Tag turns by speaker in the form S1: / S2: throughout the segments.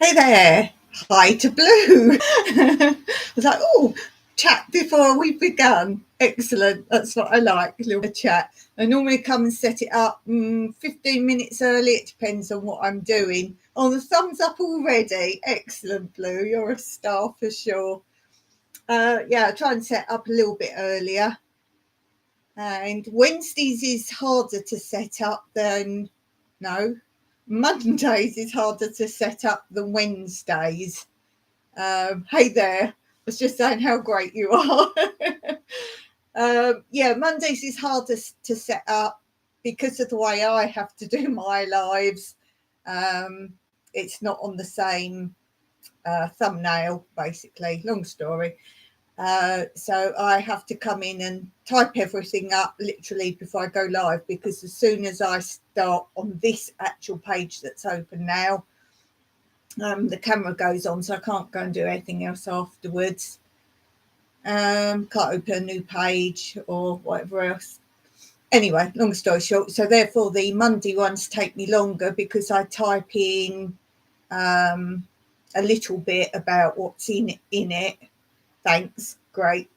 S1: Hey there. Hi to Blue. I was like, oh, chat before we've begun. Excellent. That's what I like, a little chat. I normally come and set it up 15 minutes early. It depends on what I'm doing. Oh, the thumbs up already. Excellent, Blue. You're a star for sure. Yeah, I try and set up a little bit earlier. And Wednesdays is harder to set up than, no, Mondays is harder to set up than Wednesdays. Hey there. I was just saying how great you are. Yeah, Mondays is hardest to set up because of the way I have to do my lives. It's not on the same thumbnail, basically. Long story. So I have to come in and type everything up literally before I go live, because as soon as I start on this actual page that's open now, the camera goes on, so I can't go and do anything else afterwards. Can't open a new page or whatever else. Anyway, long story short, so therefore the Monday ones take me longer because I type in a little bit about what's in it. Thanks, great.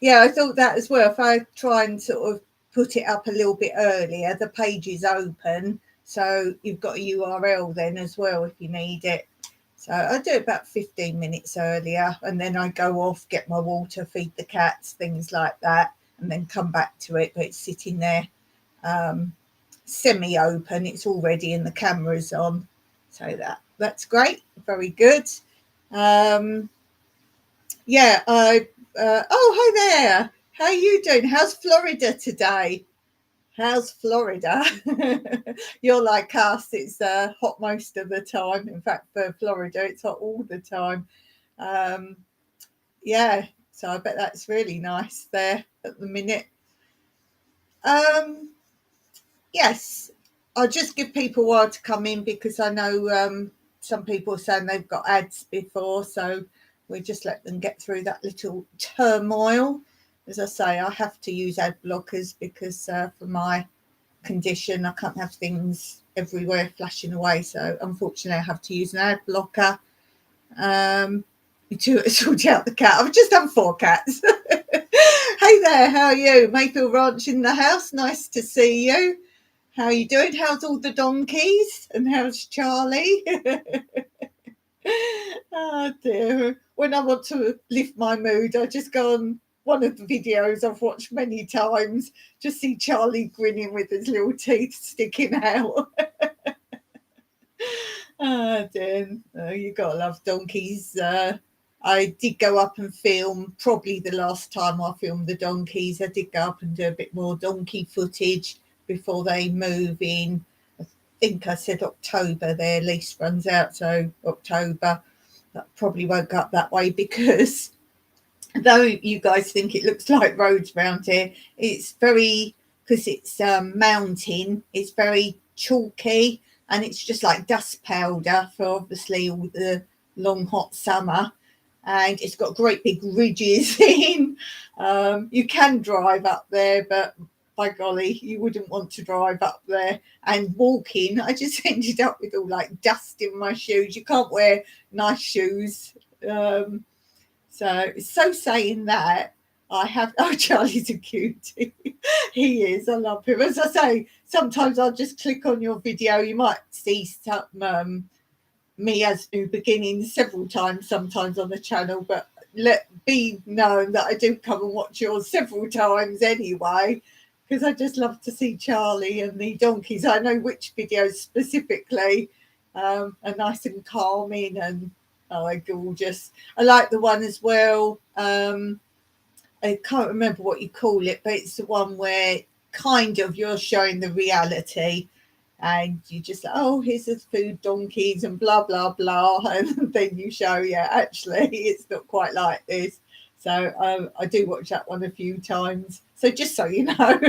S1: Yeah, I thought that as well. If I try and sort of put it up a little bit earlier, the page is open, so you've got a URL then as well if you need it. So I do it about 15 minutes earlier, and then I go off, get my water, feed the cats, things like that, and then come back to it. But it's sitting there semi-open. It's all ready and the camera's on. So that's great. Very good. Yeah, oh, hi there. How are you doing? How's Florida today? How's Florida? You're like us. It's hot most of the time. In fact, for Florida, it's hot all the time. Yeah, so I bet that's really nice there at the minute. Yes, I'll just give people a while to come in because I know some people are saying they've got ads before, so we just let them get through that little turmoil. As I say, I have to use ad blockers because for my condition, I can't have things everywhere flashing away. So unfortunately, I have to use an ad blocker to sort out the cat. I've just done 4 cats. Hey there, how are you? Mayfield Ranch in the house. Nice to see you. How are you doing? How's all the donkeys? And how's Charlie? Oh dear. When I want to lift my mood, I just go on one of the videos I've watched many times, just see Charlie grinning with his little teeth sticking out. Oh dear. Oh, you gotta love donkeys. I did go up and film, probably the last time I filmed the donkeys. I did go up and do a bit more donkey footage before they move in. I think I said October, their lease runs out, so October. That probably won't go up that way because though you guys think it looks like roads around here, it's very, because it's mountain, it's very chalky and it's just like dust powder for obviously all the long hot summer. And it's got great big ridges in. You can drive up there, but by golly, you wouldn't want to drive up there. And walking, I just ended up with all like dust in my shoes. You can't wear nice shoes. So saying that, I have, oh, Charlie's a cutie. He is. I love him. As I say, sometimes I'll just click on your video. You might see some me as new beginnings several times sometimes on the channel, but let be known that I do come and watch yours several times anyway, because I just love to see Charlie and the donkeys. I know which videos specifically are nice and calming and they're gorgeous. I like the one as well. I can't remember what you call it, but it's the one where kind of you're showing the reality and you just like, oh, here's the food donkeys and blah blah blah, and then you show, yeah, actually it's not quite like this. So I do watch that one a few times, so just so you know.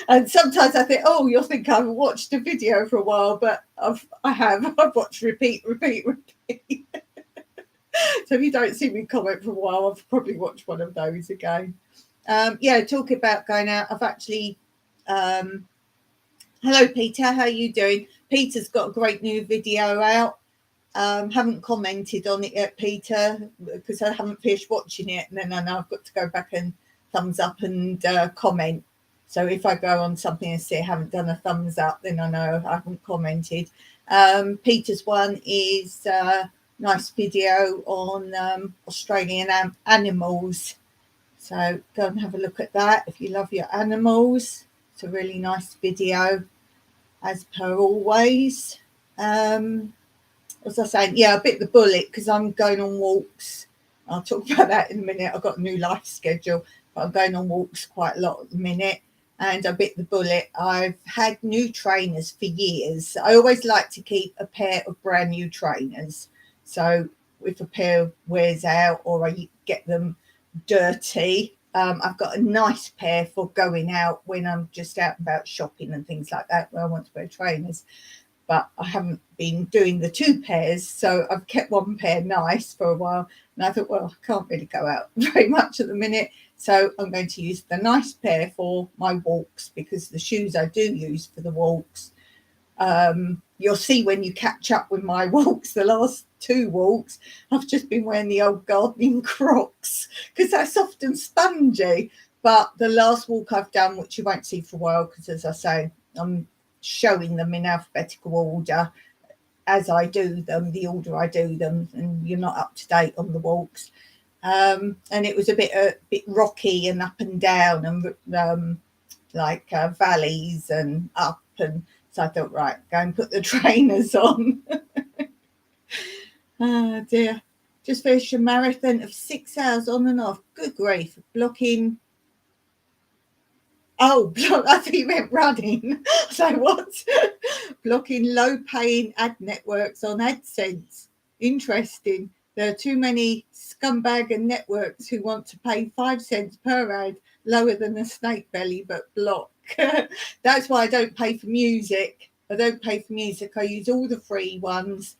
S1: And sometimes I think, oh, you'll think I haven't watched a video for a while, but I've watched repeat. So if you don't see me comment for a while, I've probably watched one of those again. Yeah, talking about going out, I've actually hello Peter, how are you doing? Peter's got a great new video out. Haven't commented on it yet, Peter, because I haven't finished watching it, and then I know I've got to go back and thumbs up and comment. So if I go on something and see I haven't done a thumbs up, then I know I haven't commented. Peter's one is a nice video on Australian animals. So go and have a look at that if you love your animals. It's a really nice video, as per always. As I was saying, yeah, I bit the bullet because I'm going on walks. I'll talk about that in a minute. I've got a new life schedule, but I'm going on walks quite a lot at the minute. And I bit the bullet. I've had new trainers for years. I always like to keep a pair of brand new trainers. So if a pair wears out or I get them dirty, I've got a nice pair for going out when I'm just out and about shopping and things like that, where I want to wear trainers. But I haven't been doing the two pairs, so I've kept one pair nice for a while. And I thought, well, I can't really go out very much at the minute, so I'm going to use the nice pair for my walks, because the shoes I do use for the walks, you'll see when you catch up with my walks, the last two walks, I've just been wearing the old gardening Crocs because they're soft and spongy. But the last walk I've done, which you won't see for a while, because as I say, I'm showing them in alphabetical order as I do them, the order I do them, and you're not up to date on the walks. And it was a bit rocky and up and down and valleys and up, and so I thought, right, go and put the trainers on. Oh dear, just finished a marathon of 6 hours on and off. Good grief, blocking. Oh, I think you meant running. So what? Blocking low-paying ad networks on AdSense. Interesting. There are too many scumbag and networks who want to pay 5 cents per ad, lower than a snake belly, but block. That's why I don't pay for music. I don't pay for music. I use all the free ones.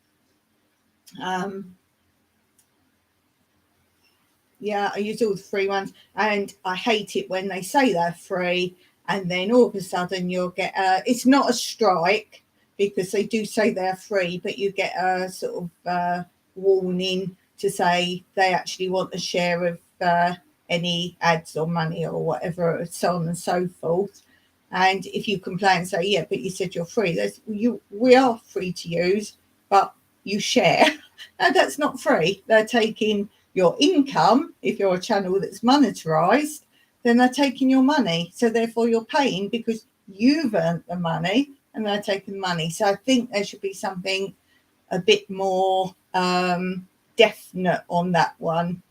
S1: Yeah, I use all the free ones, and I hate it when they say they're free and then all of a sudden you'll get it's not a strike because they do say they're free, but you get a sort of warning to say they actually want a share of any ads or money or whatever, so on and so forth. And if you complain and say, yeah, but you said you're free, we are free to use, but you share. No, that's not free. They're taking your income. If you're a channel that's monetized, then they're taking your money. So therefore you're paying because you've earned the money and they're taking money. So I think there should be something a bit more definite on that one.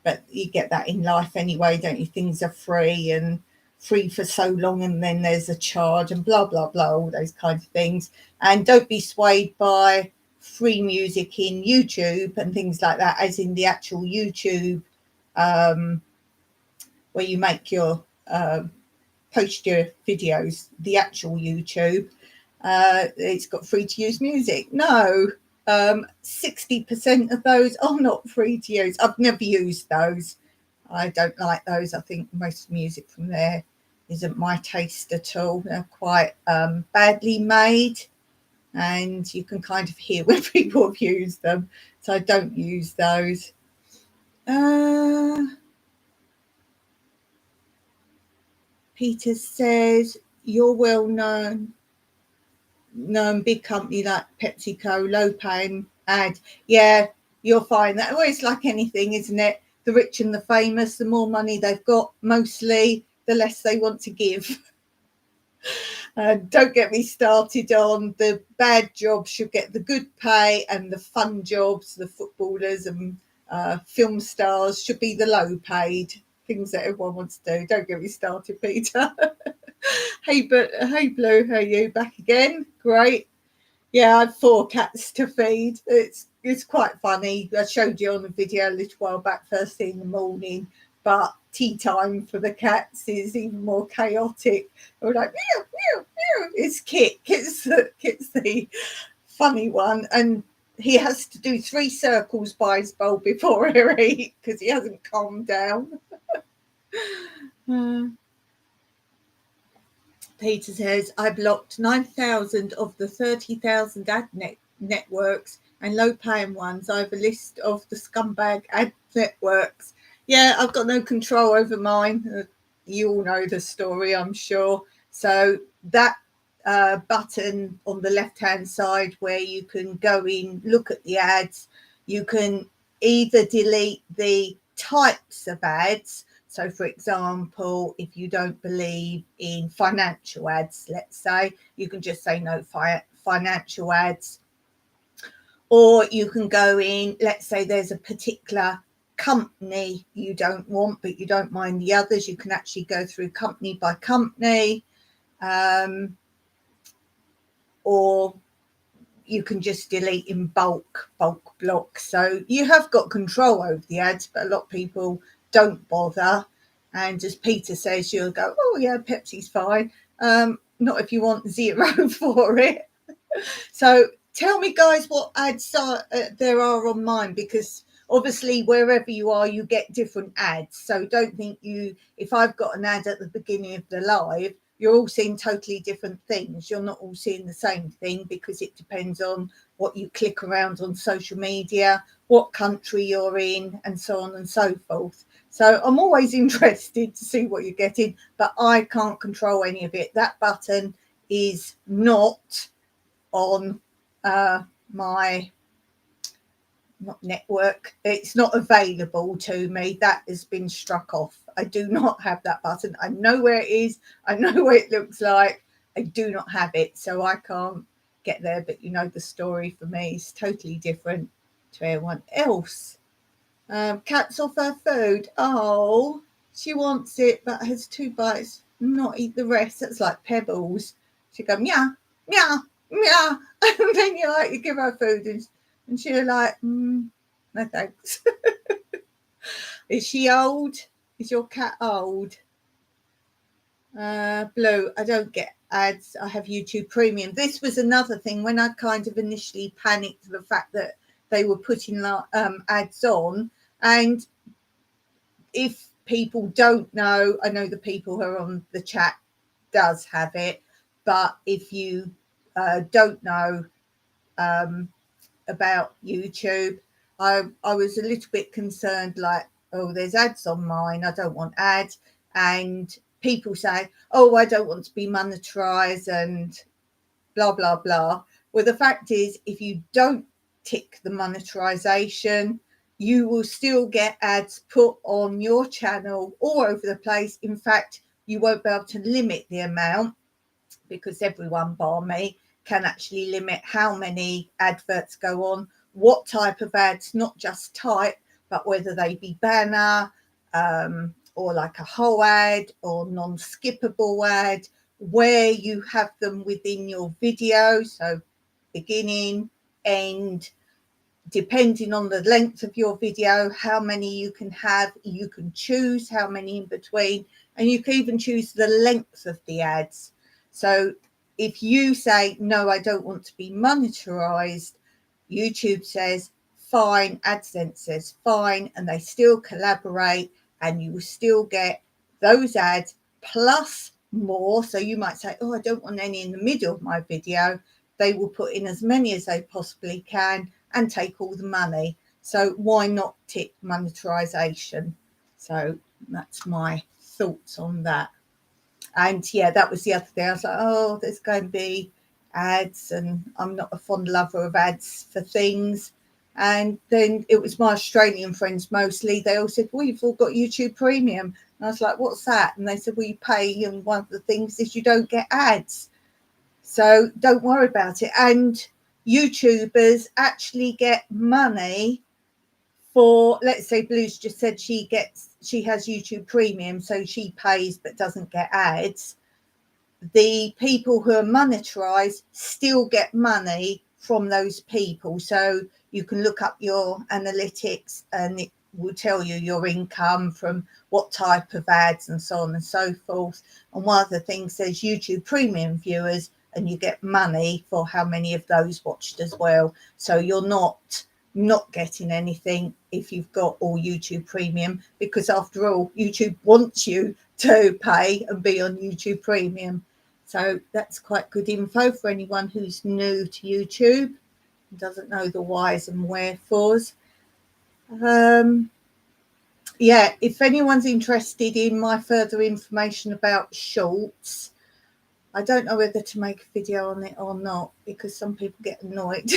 S1: But you get that in life anyway, don't you? Things are free and free for so long, and then there's a charge and blah, blah, blah, all those kinds of things. And don't be swayed by free music in YouTube and things like that, as in the actual YouTube where you make your post your videos, the actual YouTube. It's got free to use music. No, 60% of those are not free to use. I've never used those. I don't like those. I think most music from there isn't my taste at all. They're quite badly made, and you can kind of hear when people have used them. So I don't use those. Peter says, you're well known big company like PepsiCo, low paying ad. Yeah, you'll find that. Well, it's like anything, isn't it? The rich and the famous, the more money they've got, mostly, the less they want to give. Don't get me started on the bad jobs should get the good pay, and the fun jobs, the footballers and film stars, should be the low paid things that everyone wants to do. Don't get me started, Peter. Hey Blue, how are you? Back again? Great. Yeah, I have 4 cats to feed. It's quite funny. I showed you on the video a little while back, first thing in the morning, but tea time for the cats is even more chaotic. We're like, meow, meow, meow. It's Kit. Kit's the funny one, and he has to do 3 circles by his bowl before he eats because he hasn't calmed down. Peter says, I blocked 9,000 of the 30,000 ad networks and low-paying ones. I have a list of the scumbag ad networks. Yeah, I've got no control over mine. You all know the story, I'm sure. So that button on the left-hand side where you can go in, look at the ads, you can either delete the types of ads. So, for example, if you don't believe in financial ads, let's say, you can just say no financial ads. Or you can go in, let's say there's a particular company you don't want, but you don't mind the others. You can actually go through company by company, or you can just delete in bulk blocks. So you have got control over the ads, but a lot of people don't bother. And as Peter says, you'll go, oh yeah, Pepsi's fine. Not if you want 0 for it. So tell me, guys, what ads there are on mine, because obviously wherever you are, you get different ads. So don't think if I've got an ad at the beginning of the live, you're all seeing totally different things. You're not all seeing the same thing, because it depends on what you click around on social media, what country you're in, and so on and so forth. So I'm always interested to see what you're getting, but I can't control any of it. That button is not on my network. It's not available to me. That has been struck off. I do not have that button. I know where it is. I know what it looks like. I do not have it, so I can't get there. But you know the story for me is totally different to everyone else. Cat's off her food. Oh, she wants it, but has 2 bites, not eat the rest. That's like Pebbles. She go meow, meow, meow, and then you give her food, and she'll like, no thanks. Is she old? Is your cat old? Blue, I don't get ads. I have YouTube Premium. This was another thing when I kind of initially panicked for the fact that they were putting ads on. And if people don't know, I know the people who are on the chat does have it, but if you don't know about YouTube, I was a little bit concerned, like, oh, there's ads on mine, I don't want ads. And people say, oh, I don't want to be monetized and blah blah blah. Well, the fact is, if you don't tick the monetization, you will still get ads put on your channel all over the place. In fact, you won't be able to limit the amount, because everyone bar me can actually limit how many adverts go on, what type of ads, not just type, but whether they be banner or like a whole ad or non-skippable ad, where you have them within your video. So beginning, end, depending on the length of your video, how many you can have. You can choose how many in between, and you can even choose the length of the ads. So if you say, no, I don't want to be monetized, YouTube says fine, AdSense says fine, and they still collaborate, and you will still get those ads plus more. So you might say, oh, I don't want any in the middle of my video. They will put in as many as they possibly can and take all the money. So why not tick monetization? So that's my thoughts on that. And yeah, that was the other thing. I was like, oh, there's going to be ads, and I'm not a fond lover of ads for things. And then it was my Australian friends mostly. They all said, well, you've all got YouTube Premium. And I was like, what's that? And they said, well, you pay, and one of the things is you don't get ads. So don't worry about it. And YouTubers actually get money for, let's say Blue's just said she has YouTube Premium, so she pays but doesn't get ads. The people who are monetized still get money from those people. So you can look up your analytics and it will tell you your income from what type of ads and so on and so forth. And one of the things says YouTube Premium viewers, and you get money for how many of those watched as well. So you're not getting anything if you've got all YouTube Premium, because after all, YouTube wants you to pay and be on YouTube Premium. So that's quite good info for anyone who's new to YouTube. doesn't know the whys and wherefores. Yeah, if anyone's interested in my further information about shorts, I don't know whether to make a video on it or not, because some people get annoyed.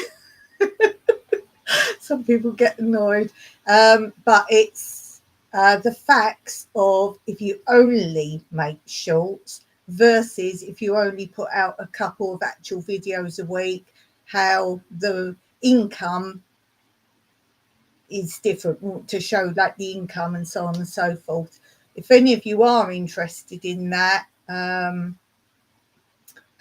S1: Some people get annoyed. But it's the facts of if you only make shorts versus if you only put out a couple of actual videos a week, how the income is different, to show like the income and so on and so forth. If any of you are interested in that, I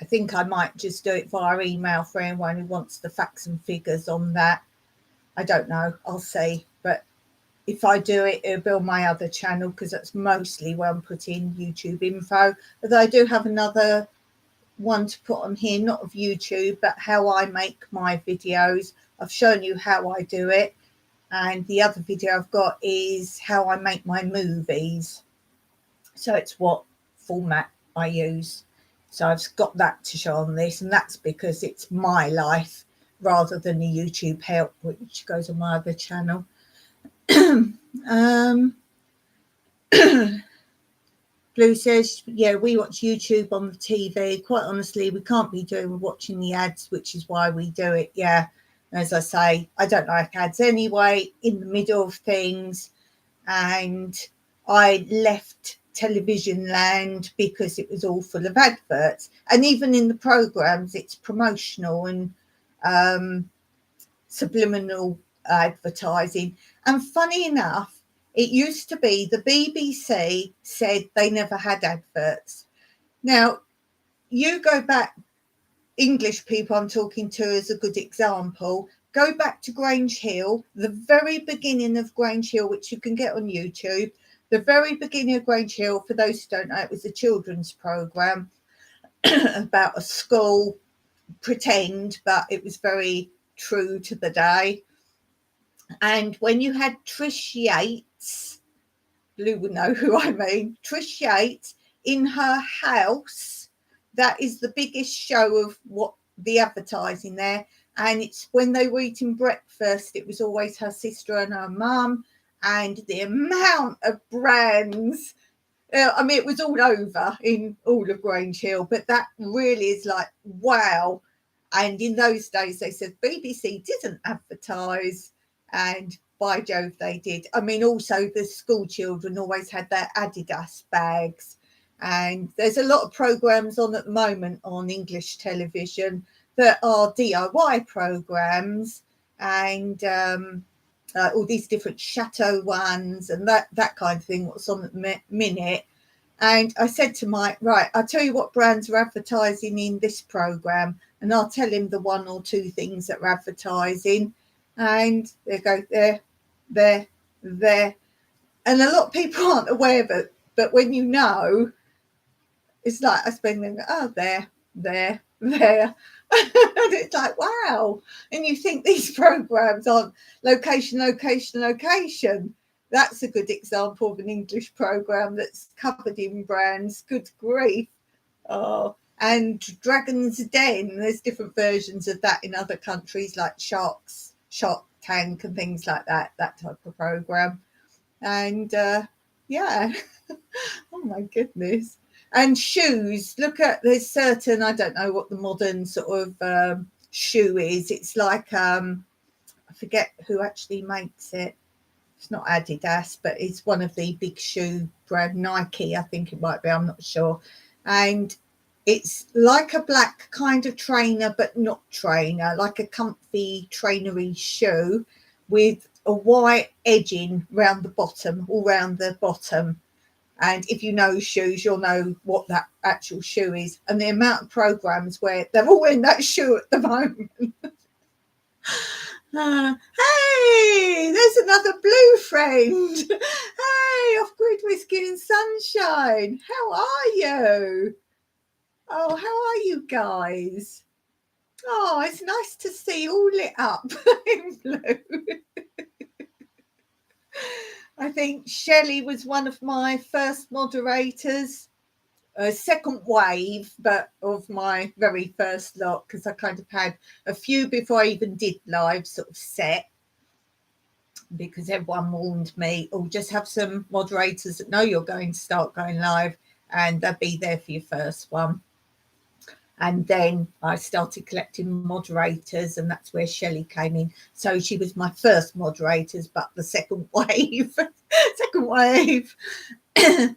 S1: think I might just do it via email for anyone who wants the facts and figures on that. I don't know, I'll see. But if I do it, it'll be on my other channel, because that's mostly where I'm putting YouTube info. Although I do have another one to put on here, not of YouTube, but how I make my videos. I've shown you how I do it. And the other video I've got is how I make my movies. So it's what format I use. So I've got that to show on this, and that's because it's my life rather than the YouTube help, which goes on my other channel. Blue says, yeah, we watch YouTube on the TV. Quite honestly, we can't be doing watching the ads, which is why we do it. Yeah. As I say, I don't like ads anyway, in the middle of things. And I left television land because it was all full of adverts. And even in the programs, it's promotional and subliminal advertising. And funny enough, it used to be the BBC said they never had adverts. Now, you go back, English people I'm talking to as a good example, go back to Grange Hill, the very beginning of Grange Hill, which you can get on YouTube. The very beginning of Grange Hill, for those who don't know, it was a children's programme about a school, pretend, but it was very true to the day. And when you had Trish Yates, Lou would know who I mean, Trish Yates in her house, that is the biggest show of what the advertising there. And it's when they were eating breakfast, it was always her sister and her mum, and the amount of brands. I mean, it was all over in all of Grange Hill, but that really is like, wow. And in those days, they said BBC didn't advertise, and by Jove, they did. I mean, also the school children always had their Adidas bags. And there's a lot of programmes on at the moment on English television that are DIY programmes, and all these different chateau ones and that kind of thing, what's on at the minute. And I said to Mike, right, I'll tell you what brands are advertising in this programme, and I'll tell him the one or two things that are advertising. And they go there. And a lot of people aren't aware of it, but when you know, it's like I spend them, oh, there. And it's like, wow. And you think these programs aren't location. That's a good example of an English program that's covered in brands. Good grief. Oh, and Dragon's Den, there's different versions of that in other countries, like Shark Tank and things like that type of program. And yeah. Oh my goodness. And shoes, there's certain, I don't know what the modern sort of shoe is. It's like, I forget who actually makes it. It's not Adidas, but it's one of the big shoe brand, Nike, I think it might be, I'm not sure. And it's like a black kind of trainer, but not trainer, like a comfy trainery shoe with a white edging around the bottom, all around the bottom. And if you know shoes, you'll know what that actual shoe is. And the amount of programs where they're all in that shoe at the moment. Hey, there's another blue friend. Hey, off Grid Whiskey and Sunshine. How are you? Oh, how are you guys? Oh, it's nice to see you all lit up in blue. I think Shelley was one of my first moderators second wave, but of my very first lot, because I kind of had a few before I even did live sort of set, because everyone warned me, oh, just have some moderators that know you're going to start going live, and they'll be there for your first one. And then I started collecting moderators, and that's where Shelley came in. So she was my first moderators, but the second wave. Second wave.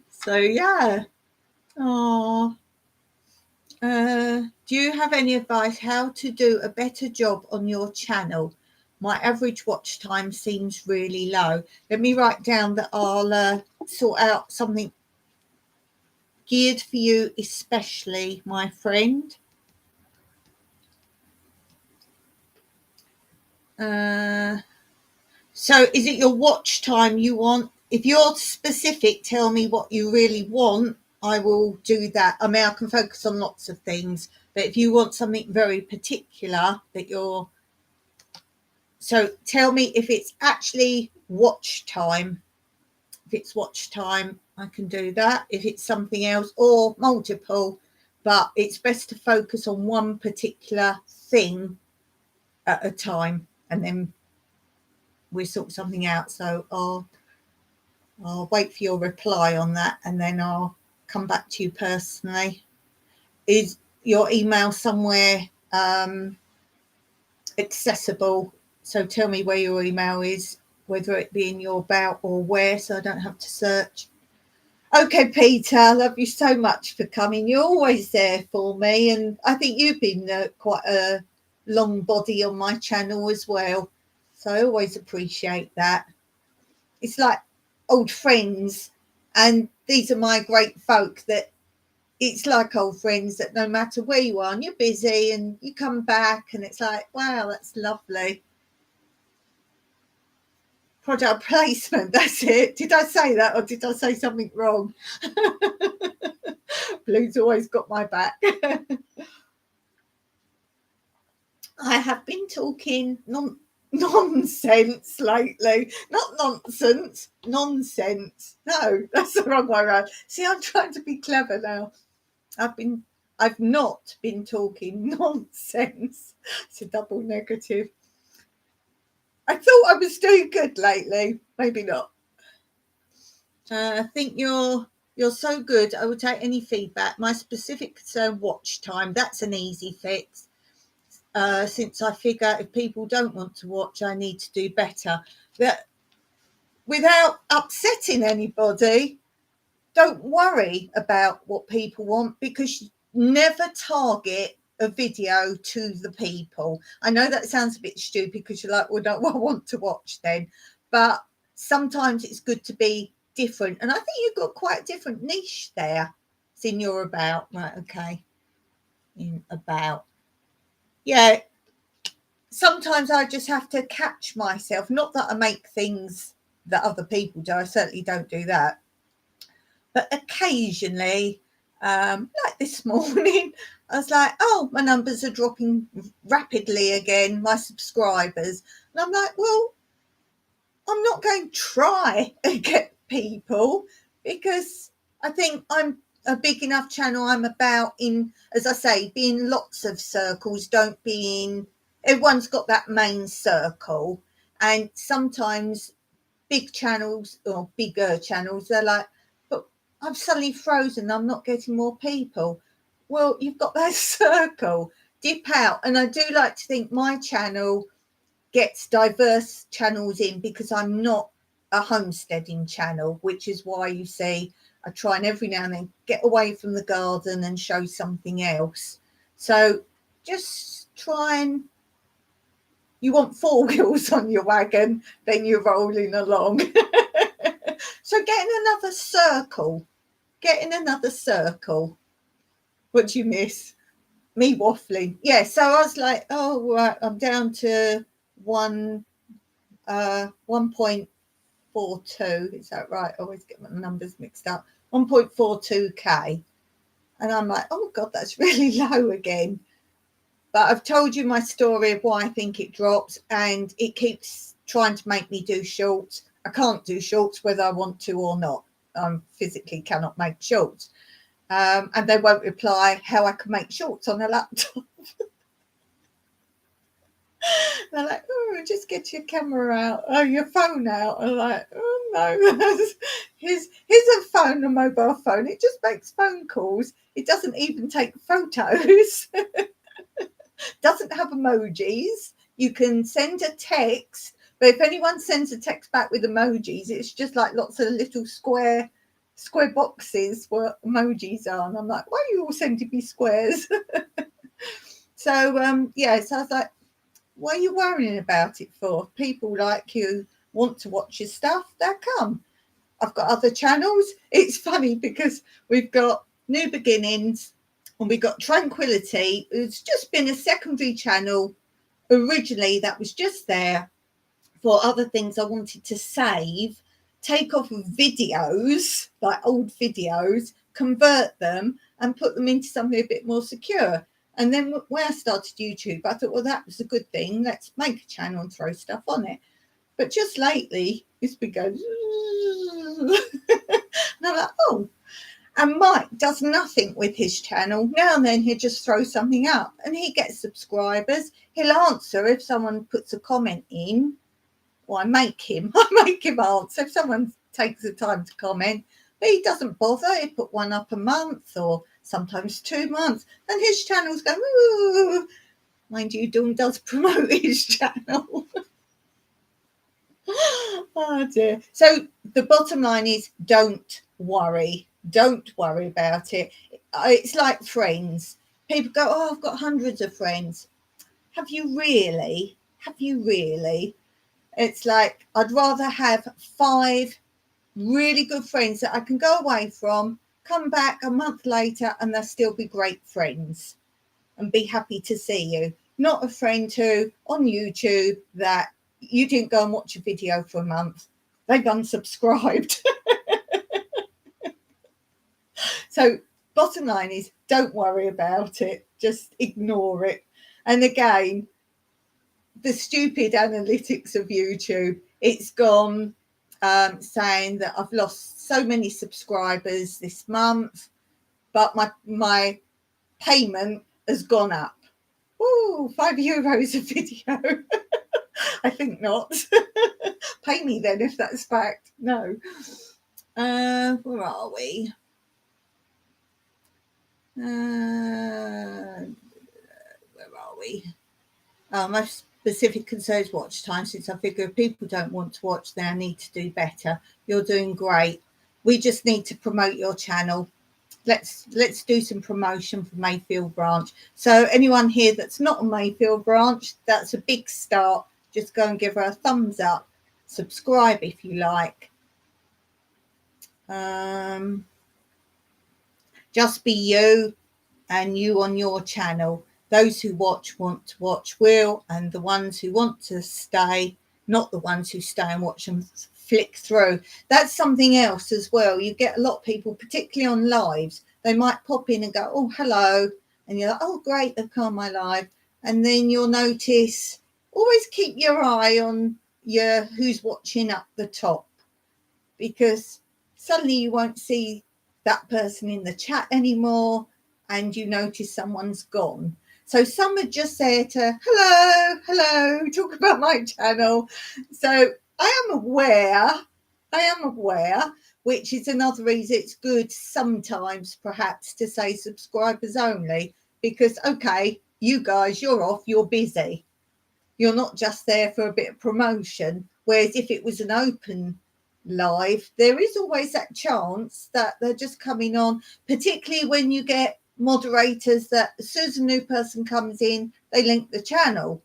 S1: So yeah. Oh. Do you have any advice how to do a better job on your channel? My average watch time seems really low. Let me write down that I'll sort out something geared for you, especially, my friend. So is it your watch time you want? If you're specific, tell me what you really want. I will do that. I mean, I can focus on lots of things, but if you want something very particular that you're... So tell me if it's actually watch time. If it's watch time, I can do that. If it's something else or multiple, but it's best to focus on one particular thing at a time, and then we'll sort something out. So I'll wait for your reply on that, and then I'll come back to you personally. Is your email somewhere accessible? So tell me where your email is, whether it be in your about or where, so I don't have to search. Okay, Peter, I love you so much for coming. You're always there for me, and I think you've been quite a long body on my channel as well, so I always appreciate that. It's like old friends, and these are my great folk that it's like old friends that no matter where you are and you're busy and you come back and it's like, wow, that's lovely. Product placement, that's it. Did I say that or did I say something wrong? Blue's always got my back. I have been talking nonsense lately. Not nonsense, nonsense. No, that's the wrong way around. See, I'm trying to be clever now. I've not been talking nonsense. It's a double negative. I thought I was doing good lately. Maybe not. I think you're so good. I will take any feedback. My specific concern, watch time. That's an easy fix. Since I figure if people don't want to watch, I need to do better. That without upsetting anybody, don't worry about what people want, because you never target a video to the people. I know that sounds a bit stupid because you're like, well, don't I want to watch then? But sometimes it's good to be different. And I think you've got quite a different niche there. It's in your about. Right, okay. In about. Yeah. Sometimes I just have to catch myself. Not that I make things that other people do. I certainly don't do that. But occasionally, like this morning, I was like, oh, my numbers are dropping rapidly again, my subscribers. And I'm like, well, I'm not going to try and get people, because I think I'm a big enough channel. I'm about in, as I say, be in lots of circles. Don't be in, everyone's got that main circle. And sometimes big channels or bigger channels, they're like, but I'm suddenly frozen, I'm not getting more people. Well, you've got that circle, dip out. And I do like to think my channel gets diverse channels in, because I'm not a homesteading channel, which is why you see I try and every now and then get away from the garden and show something else. So just try and, you want four wheels on your wagon, then you're rolling along. So get in another circle. Get in another circle. What do you miss? Me waffling. Yeah, so I was like, oh, right, I'm down to 1.42. Is that right? I always get my numbers mixed up. 1.42k. And I'm like, oh, God, that's really low again. But I've told you my story of why I think it drops, and it keeps trying to make me do shorts. I can't do shorts whether I want to or not. I physically cannot make shorts. And they won't reply how I can make shorts on a laptop. They're like, oh, just get your camera out, oh, your phone out. I'm like, oh no, here's a phone, a mobile phone. It just makes phone calls. It doesn't even take photos. Doesn't have emojis. You can send a text, but if anyone sends a text back with emojis, it's just like lots of little square boxes where emojis are. And I'm like, why are you all sending me squares? So yeah, so I was like, what are you worrying about it for? People like you want to watch your stuff, they'll come. I've got other channels. It's funny because we've got New Beginnings and we've got Tranquility. It's just been a secondary channel. Originally, that was just there for other things I wanted to save, take off videos, like old videos, convert them and put them into something a bit more secure. And then when I started YouTube, I thought, well, that was a good thing. Let's make a channel and throw stuff on it. But just lately, it's been going, and I'm like, oh. And Mike does nothing with his channel. Now and then he'll just throw something up and he gets subscribers. He'll answer if someone puts a comment in. Or I make him answer if someone takes the time to comment. But he doesn't bother. He put one up a month or sometimes 2 months. And his channel's going, ooh. Mind you, Dawn does promote his channel. Oh dear. So the bottom line is don't worry. Don't worry about it. It's like friends. People go, oh, I've got hundreds of friends. Have you really? Have you really? It's like I'd rather have 5 really good friends that I can go away from, come back a month later, and they'll still be great friends and be happy to see you. Not a friend who on YouTube that you didn't go and watch a video for a month. They've unsubscribed. So bottom line is don't worry about it. Just ignore it. And again, the stupid analytics of YouTube, it's gone saying that I've lost so many subscribers this month, but my payment has gone up. Ooh, €5 a video. I think not. Pay me then if that's fact. No. Where are we? Where are we? My specific concerns watch time, since I figure if people don't want to watch, they need to do better. You're doing great. We just need to promote your channel. Let's do some promotion for Mayfield branch. So anyone here that's not on Mayfield branch, that's a big start. Just go and give her a thumbs up. Subscribe if you like. Just be you and you on your channel. Those who watch want to watch will, and the ones who want to stay, not the ones who stay and watch them flick through. That's something else as well. You get a lot of people, particularly on lives, they might pop in and go, oh, hello. And you're like, oh, great, they've come on my live. And then you'll notice, always keep your eye on your who's watching up the top, because suddenly you won't see that person in the chat anymore and you notice someone's gone. So some are just there to hello, talk about my channel. So I am aware, which is another reason it's good sometimes perhaps to say subscribers only, because, okay, you guys, you're off, you're busy. You're not just there for a bit of promotion. Whereas if it was an open live, there is always that chance that they're just coming on, particularly when you get moderators that as soon as a new person comes in, they link the channel.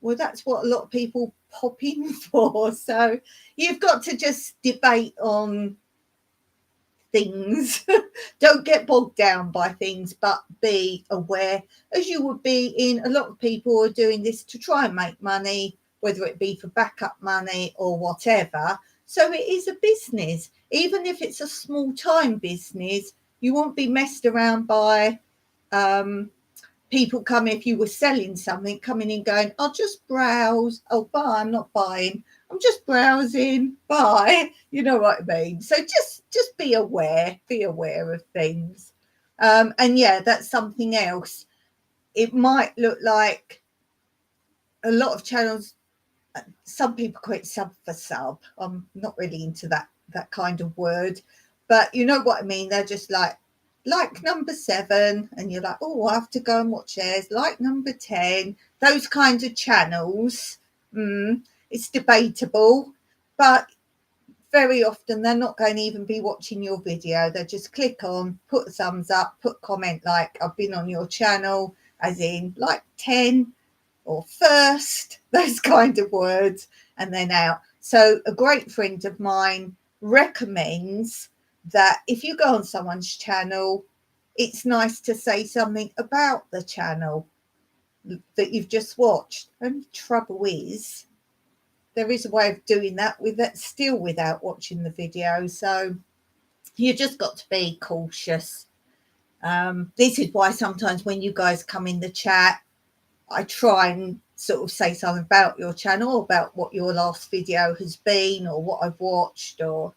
S1: Well, that's what a lot of people pop in for. So you've got to just debate on things. Don't get bogged down by things, but be aware, as you would be in a lot of people are doing this to try and make money, whether it be for backup money or whatever. So it is a business. Even if it's a small time business, you won't be messed around by people coming, if you were selling something, coming in going, I'll just browse, I'll buy, I'm not buying. I'm just browsing. Bye. You know what I mean? So just be aware of things. And yeah, that's something else. It might look like a lot of channels, some people call it sub for sub. I'm not really into that kind of word, but you know what I mean. They're just like number 7, and you're like, oh, I have to go and watch theirs. Like number 10, those kinds of channels. It's debatable, but very often they're not going to even be watching your video. They just click on, put a thumbs up, put comment like, I've been on your channel, as in like 10 or first, those kind of words, and then out. So a great friend of mine recommends that if you go on someone's channel, it's nice to say something about the channel that you've just watched. And the trouble is, there is a way of doing that still without watching the video. So you just got to be cautious. This is why sometimes when you guys come in the chat, I try and sort of say something about your channel, about what your last video has been or what I've watched, or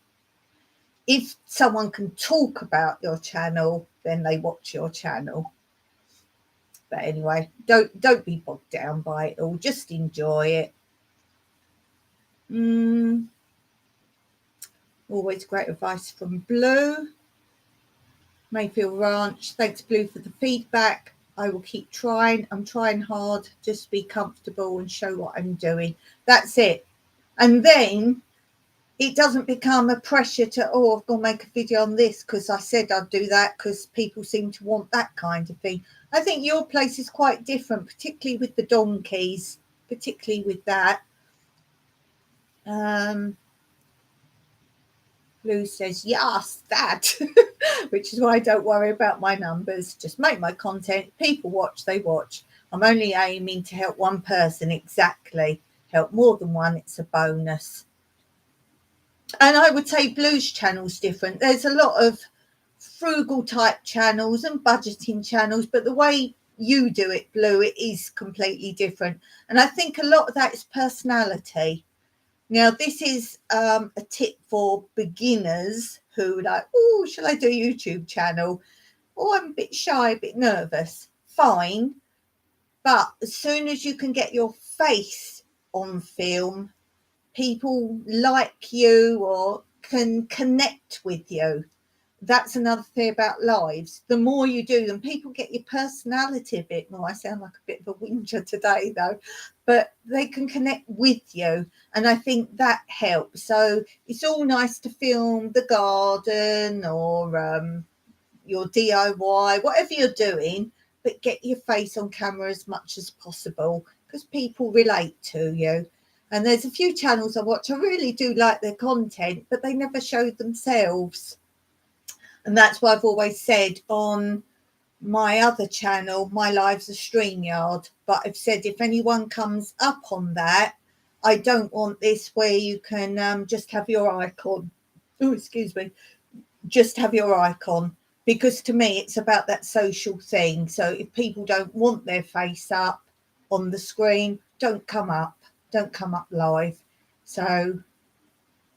S1: if someone can talk about your channel, then they watch your channel. But anyway, don't be bogged down by it all. Just enjoy it. Always great advice from Blue. Mayfield Ranch. Thanks, Blue, for the feedback. I will keep trying. I'm trying hard. Just be comfortable and show what I'm doing. That's it. And then it doesn't become a pressure to, oh, I've got to make a video on this because I said I'd do that because people seem to want that kind of thing. I think your place is quite different, particularly with the donkeys, particularly with that. Blue says, yes, that, which is why I don't worry about my numbers. Just make my content. People watch, they watch. I'm only aiming to help one person. Exactly. Help more than one, it's a bonus. And I would say Blue's channel's different. There's a lot of frugal type channels and budgeting channels, but the way you do it, Blue, it is completely different. And I think a lot of that is personality. Now, this is a tip for beginners who are like, oh, shall I do a YouTube channel? Oh, I'm a bit shy, a bit nervous. Fine. But as soon as you can get your face on film, people like you or can connect with you. That's another thing about lives. The more you do them, people get your personality a bit more. I sound like a bit of a whinger today, though, but they can connect with you. And I think that helps. So it's all nice to film the garden or your DIY, whatever you're doing, but get your face on camera as much as possible because people relate to you. And there's a few channels I watch. I really do like their content, but they never show themselves. And that's why I've always said on my other channel, My Life's a StreamYard. But I've said if anyone comes up on that, I don't want this where you can just have your icon. Oh, excuse me. Just have your icon. Because to me, it's about that social thing. So if people don't want their face up on the screen, don't come up. Don't come up live. So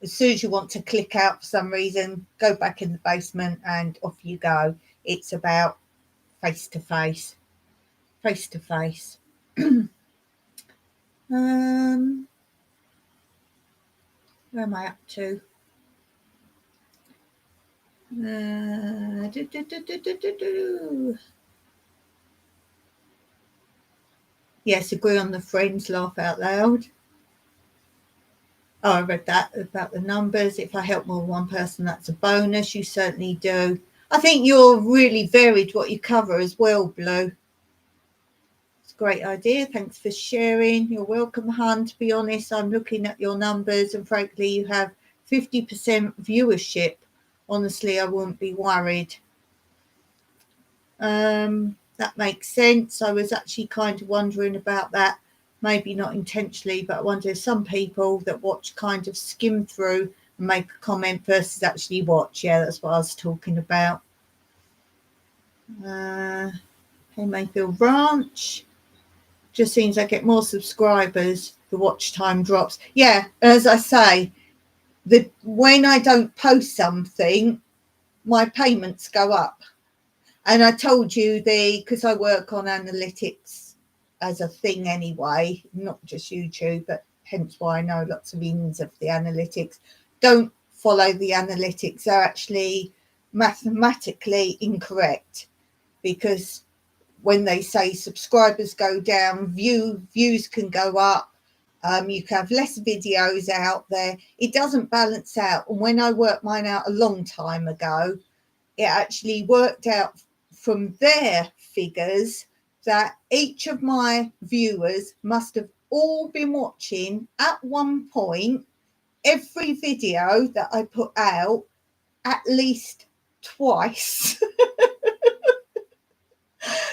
S1: as soon as you want to click out for some reason, go back in the basement and off you go. It's about face to face. Face to face. Where am I up to? Yes, agree on the friends, laugh out loud. Oh, I read that about the numbers. If I help more than one person, that's a bonus. You certainly do. I think you're really varied what you cover as well, Blue. It's a great idea. Thanks for sharing. You're welcome, Han. To be honest, I'm looking at your numbers and frankly, you have 50% viewership. Honestly, I wouldn't be worried. That makes sense. I was actually kind of wondering about that. Maybe not intentionally, but I wonder if some people that watch kind of skim through and make a comment versus actually watch. Yeah, that's what I was talking about. Hey, Mayfield Ranch. Just seems I get more subscribers the watch time drops. Yeah, as I say, when I don't post something, my payments go up. And I told you because I work on analytics as a thing anyway, not just YouTube, but hence why I know lots of ins of the analytics. Don't follow the analytics. They're actually mathematically incorrect, because when they say subscribers go down, views can go up. You can have less videos out there. It doesn't balance out. And when I worked mine out a long time ago, it actually worked out from their figures that each of my viewers must have all been watching at one point every video that I put out at least twice.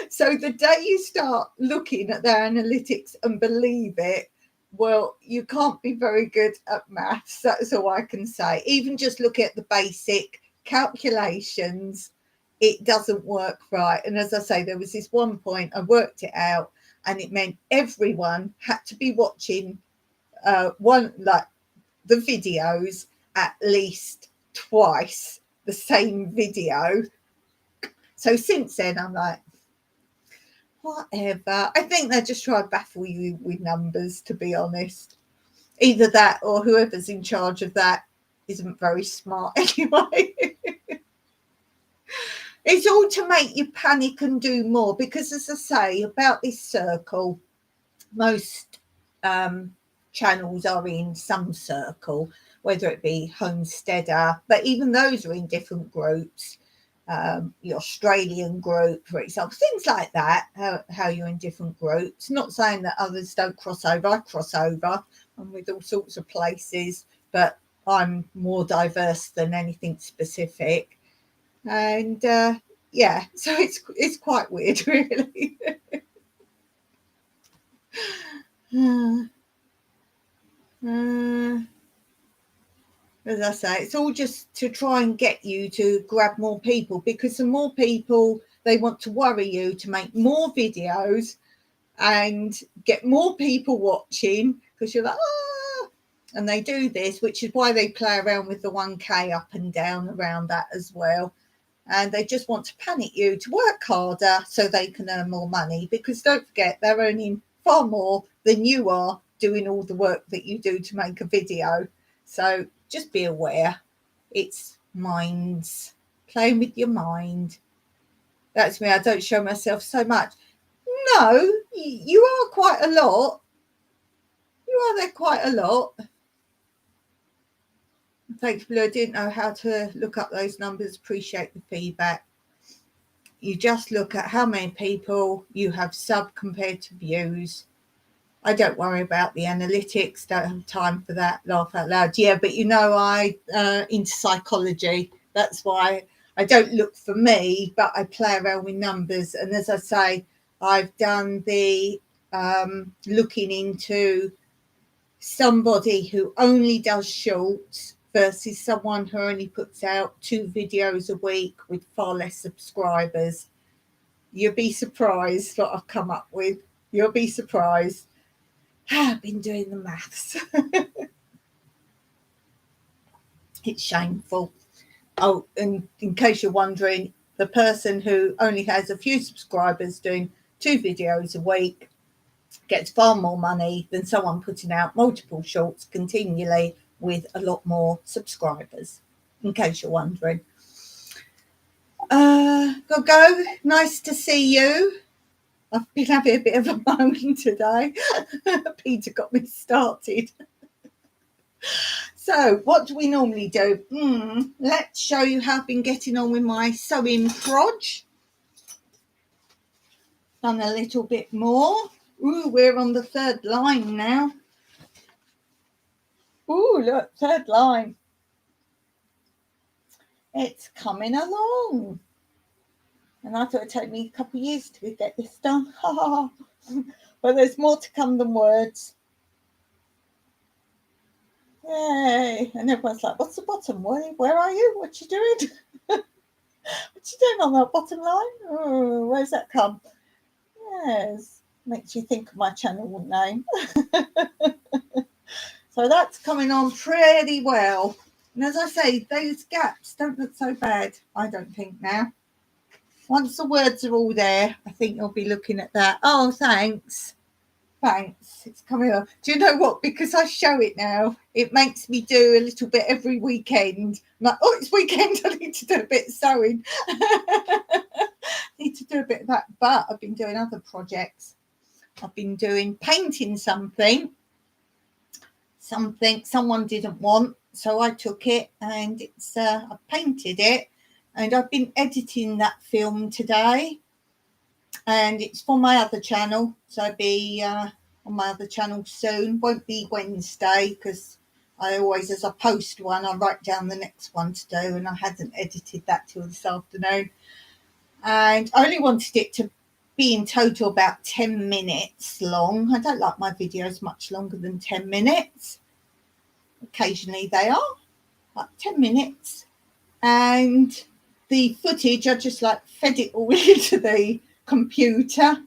S1: So the day you start looking at their analytics and believe it, well, you can't be very good at maths. That's all I can say. Even just look at the basic calculations, it doesn't work right. And as I say, there was this one point I worked it out, and it meant everyone had to be watching the videos at least twice, the same video. So since then, I'm like, whatever. I think they're just trying to baffle you with numbers, to be honest. Either that or whoever's in charge of that isn't very smart anyway. It's all to make you panic and do more, because as I say about this circle, most channels are in some circle, whether it be homesteader, but even those are in different groups. The Australian group, for example, things like that, how you're in different groups. Not saying that others don't cross over. I cross over. I'm with all sorts of places, but I'm more diverse than anything specific. And yeah, so it's quite weird, really. As I say, it's all just to try and get you to grab more people, because the more people, they want to worry you to make more videos and get more people watching, because you're like, and they do this, which is why they play around with the 1K up and down around that as well. And they just want to panic you to work harder so they can earn more money, because don't forget, they're earning far more than you are doing all the work that you do to make a video. So just be aware. It's minds, playing with your mind. That's me. I don't show myself so much. No, you are quite a lot. You are there quite a lot. Thanks, Blue. I didn't know how to look up those numbers. Appreciate the feedback. You just look at how many people you have sub compared to views. I don't worry about the analytics. Don't have time for that. Laugh out loud. Yeah, but you know, I into psychology. That's why I don't look for me, but I play around with numbers. And as I say, I've done the looking into somebody who only does shorts versus someone who only puts out 2 videos a week with far less subscribers. You'll be surprised what I've come up with. You'll be surprised. I've been doing the maths. It's shameful. Oh, and in case you're wondering, the person who only has a few subscribers doing 2 videos a week gets far more money than someone putting out multiple shorts continually with a lot more subscribers, in case you're wondering. Go. Nice to see you. I've been having a bit of a moan today. Peter got me started. So what do we normally do? Let's show you how I've been getting on with my sewing proj. Done a little bit more. Ooh, we're on the 3rd line now. Ooh, look, 3rd line. It's coming along. And I thought it'd take me a couple of years to get this done. But there's more to come than words. Yay. And everyone's like, what's the bottom? Where are you? What you doing? What you doing on that bottom line? Oh, where's that come? Yes. Makes you think of my channel name. So that's coming on pretty well. And as I say, those gaps don't look so bad, I don't think now. Once the words are all there, I think you'll be looking at that. Oh, thanks. Thanks. It's coming on. Do you know what? Because I show it now, it makes me do a little bit every weekend. I'm like, oh, it's weekend. I need to do a bit of sewing. Need to do a bit of that. But I've been doing other projects. I've been doing painting something someone didn't want, so I took it and I painted it, and I've been editing that film today, and it's for my other channel, so I'll be on my other channel soon. Won't be Wednesday because I always, as I post one, I write down the next one to do, and I hadn't edited that till this afternoon, and I only wanted it to be in total about 10 minutes long. I don't like my videos much longer than 10 minutes. Occasionally they are, like 10 minutes. And the footage, I just like fed it all into the computer.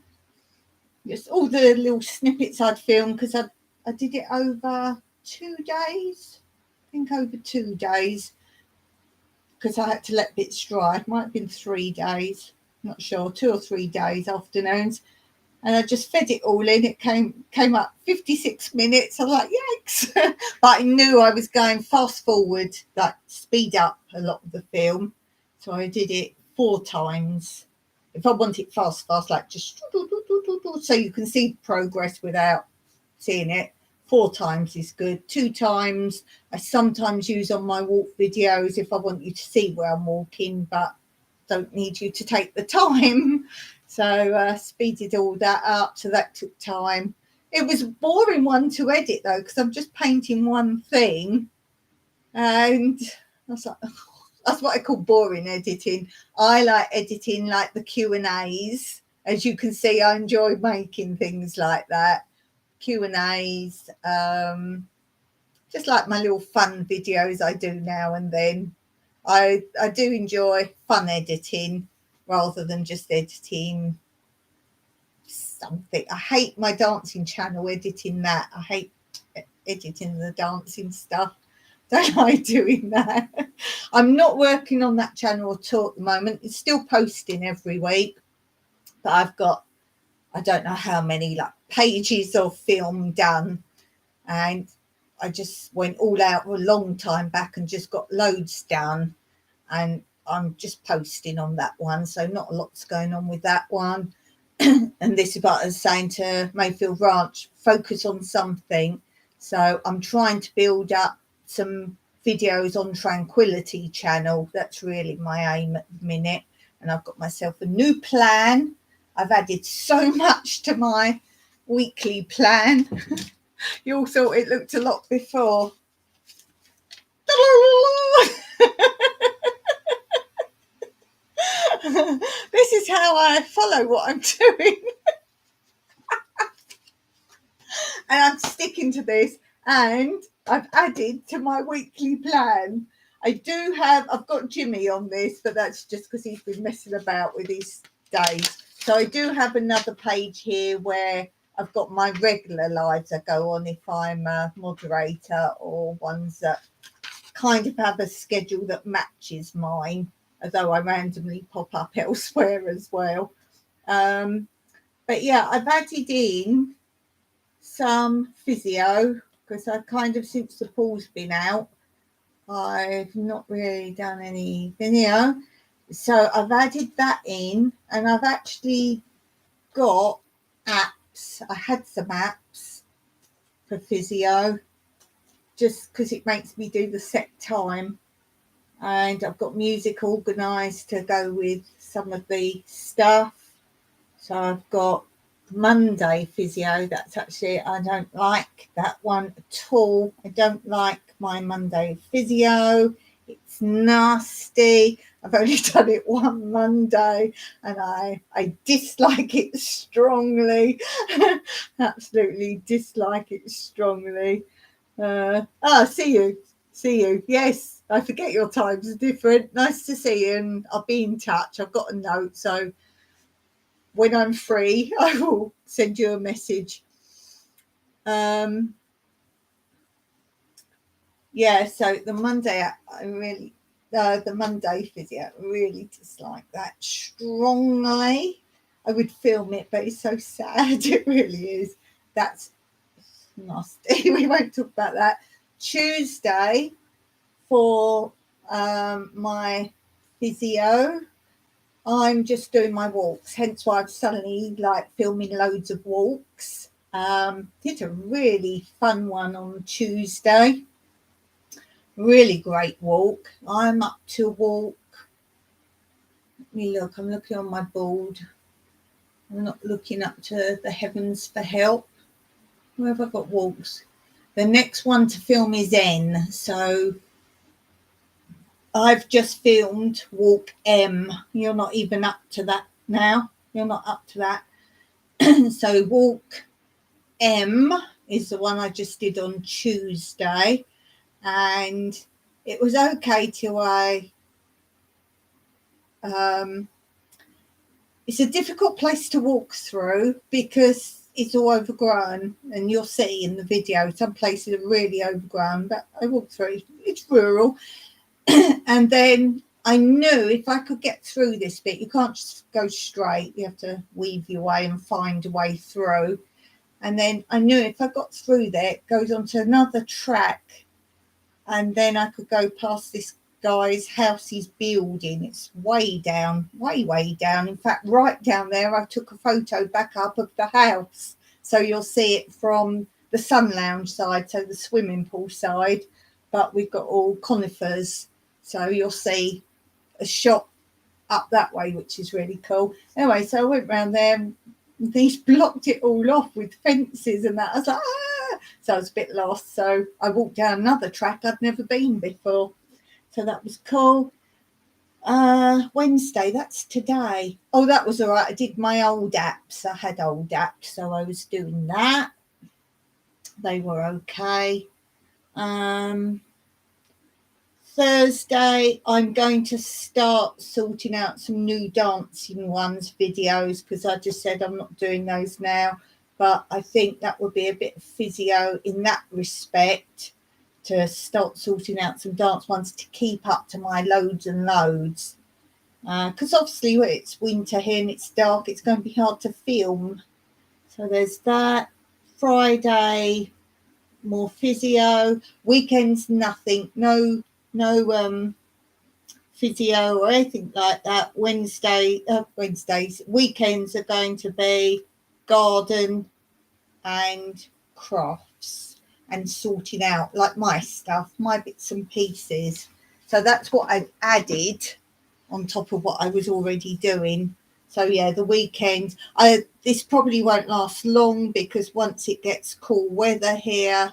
S1: Just all the little snippets I'd filmed, because I did it over 2 days. I think over 2 days, because I had to let bits dry. It might have been 3 days. Not sure, 2 or 3 days, afternoons, and I just fed it all in. It came up 56 minutes. I was like, yikes. But I knew I was going fast forward, like speed up a lot of the film, so I did it 4 times. If I want it fast, like just so you can see progress without seeing it, 4 times is good. 2 times I sometimes use on my walk videos if I want you to see where I'm walking, but don't need you to take the time. So speeded all that up, so that took time. It was a boring one to edit though, because I'm just painting one thing, and I was like, oh, that's what I call boring editing. I like editing like the Q&As. As you can see, I enjoy making things like that. Q&As, just like my little fun videos I do now and then. I do enjoy fun editing rather than just editing something. I hate my dancing channel editing that. I hate editing the dancing stuff. Don't like doing that. I'm not working on that channel at all at the moment. It's still posting every week, but I've got, I don't know how many like pages of film done, and I just went all out a long time back and just got loads done, and I'm just posting on that one, so not a lot's going on with that one. And this is what I was saying to Mayfield Ranch, focus on something. So I'm trying to build up some videos on Tranquility channel. That's really my aim at the minute, and I've got myself a new plan. I've added so much to my weekly plan. You all thought it looked a lot before. This is how I follow what I'm doing. And I'm sticking to this, and I've added to my weekly plan. I've got Jimmy on this, but that's just because he's been messing about with his days. So I do have another page here where I've got my regular lives I go on if I'm a moderator, or ones that kind of have a schedule that matches mine, although I randomly pop up elsewhere as well. But yeah, I've added in some physio, because I've kind of, since the pool's been out, I've not really done any video. So I've added that in, and I've actually got apps. I had some apps for physio, just because it makes me do the set time. And I've got music organised to go with some of the stuff. So I've got Monday physio. That's actually, I don't like that one at all. I don't like my Monday physio. It's nasty. I've only done it one Monday, and I dislike it strongly. Absolutely dislike it strongly. See you. Yes, I forget your times are different. Nice to see you, and I'll be in touch. I've got a note, so when I'm free, I will send you a message. Yeah, so the Monday, the Monday physio, I really dislike that strongly. I would film it, but it's so sad. It really is. That's nasty. We won't talk about that. Tuesday for my physio, I'm just doing my walks, hence why I've suddenly filming loads of walks. Did a really fun one on Tuesday. Really great walk. I'm up to walk. Let me look. I'm looking on my board. I'm not looking up to the heavens for help. Where have I got walks? The next one to film is N. So I've just filmed walk M. You're not even up to that now. You're not up to that. So walk M is the one I just did on Tuesday. And it was okay till it's a difficult place to walk through because it's all overgrown, and you'll see in the video some places are really overgrown, but I walked through. It's rural. And then I knew if I could get through this bit, you can't just go straight, you have to weave your way and find a way through. And then I knew if I got through there, it goes onto another track, and then I could go past this guy's house he's building. It's way down, way down. In fact, right down there, I took a photo back up of the house. So you'll see it from the sun lounge side, so the swimming pool side, but we've got all conifers. So you'll see a shot up that way, which is really cool. Anyway, so I went round there and these blocked it all off with fences and that. I was like, ah! So I was a bit lost. So I walked down another track I'd never been before. So that was cool. Wednesday, that's today. Oh, that was all right. I did my old apps. I had old apps, so I was doing that. They were okay. Thursday, I'm going to start sorting out some new dancing ones videos because I just said I'm not doing those now. But I think that would be a bit of physio in that respect, to start sorting out some dance ones to keep up to my loads and loads. Because obviously when it's winter here and it's dark, it's going to be hard to film. So there's that. Friday, more physio. Weekends, nothing. No physio or anything like that. Wednesdays, weekends are going to be garden and crafts and sorting out like my stuff, my bits and pieces. So that's what I've added on top of what I was already doing. So yeah, the weekend, this probably won't last long because once it gets cool weather here,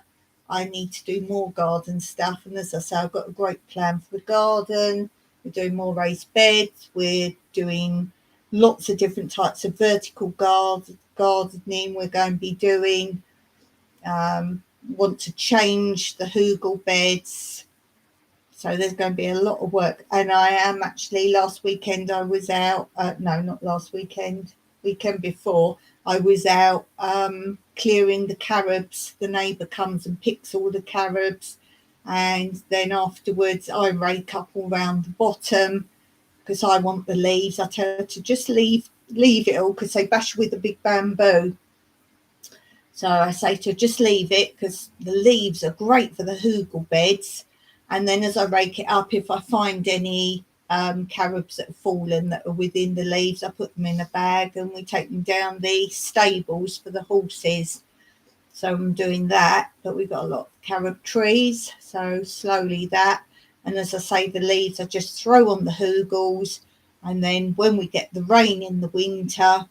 S1: I need to do more garden stuff. And as I say, I've got a great plan for the garden. We're doing more raised beds. We're doing lots of different types of vertical gardening. We're going to be doing, want to change the hugel beds. So there's going to be a lot of work. And I am actually, last weekend I was out, no, not last weekend, weekend before, I was out clearing the carobs. The neighbour comes and picks all the carobs. And then afterwards I rake up all round the bottom because I want the leaves. I tell her to just leave it all because they bash with a big bamboo. So I say to her, just leave it because the leaves are great for the hugel beds. And then as I rake it up, if I find any carobs that have fallen that are within the leaves, I put them in a bag and we take them down the stables for the horses. So I'm doing that, but we've got a lot of carob trees, so slowly that. And as I say, the leaves I just throw on the hugels, and then when we get the rain in the winter,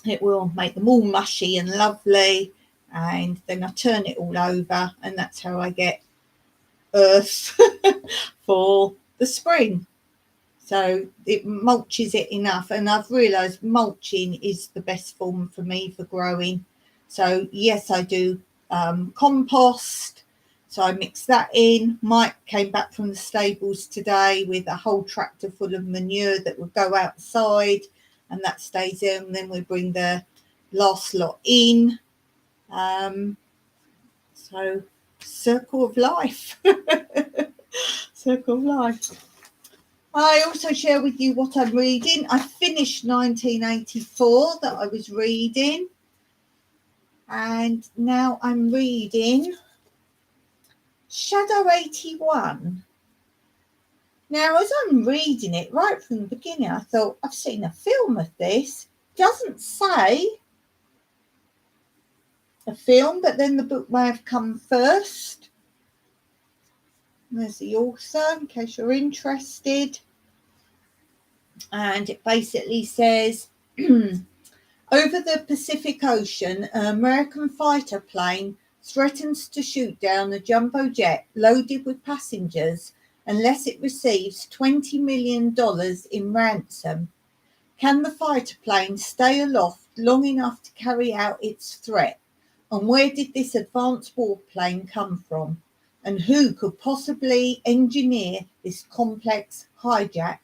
S1: it will make them all mushy and lovely, and then I turn it all over, and that's how I get earth for the spring. So it mulches it enough, and I've realised mulching is the best form for me for growing. So yes, I do compost. So I mix that in. Mike came back from the stables today with a whole tractor full of manure that would go outside, and that stays there, and then we bring the last lot in. So circle of life. Circle of life. I also share with you what I'm reading. I finished 1984 that I was reading, and now I'm reading Shadow 81. Now, as I'm reading it right from the beginning, I thought, I've seen a film of this. Doesn't say a film, but then the book may have come first. There's the author, in case you're interested. And it basically says, over the Pacific Ocean, an American fighter plane threatens to shoot down a jumbo jet loaded with passengers unless it receives $20 million in ransom. Can the fighter plane stay aloft long enough to carry out its threat? And where did this advanced warplane come from? And who could possibly engineer this complex hijack?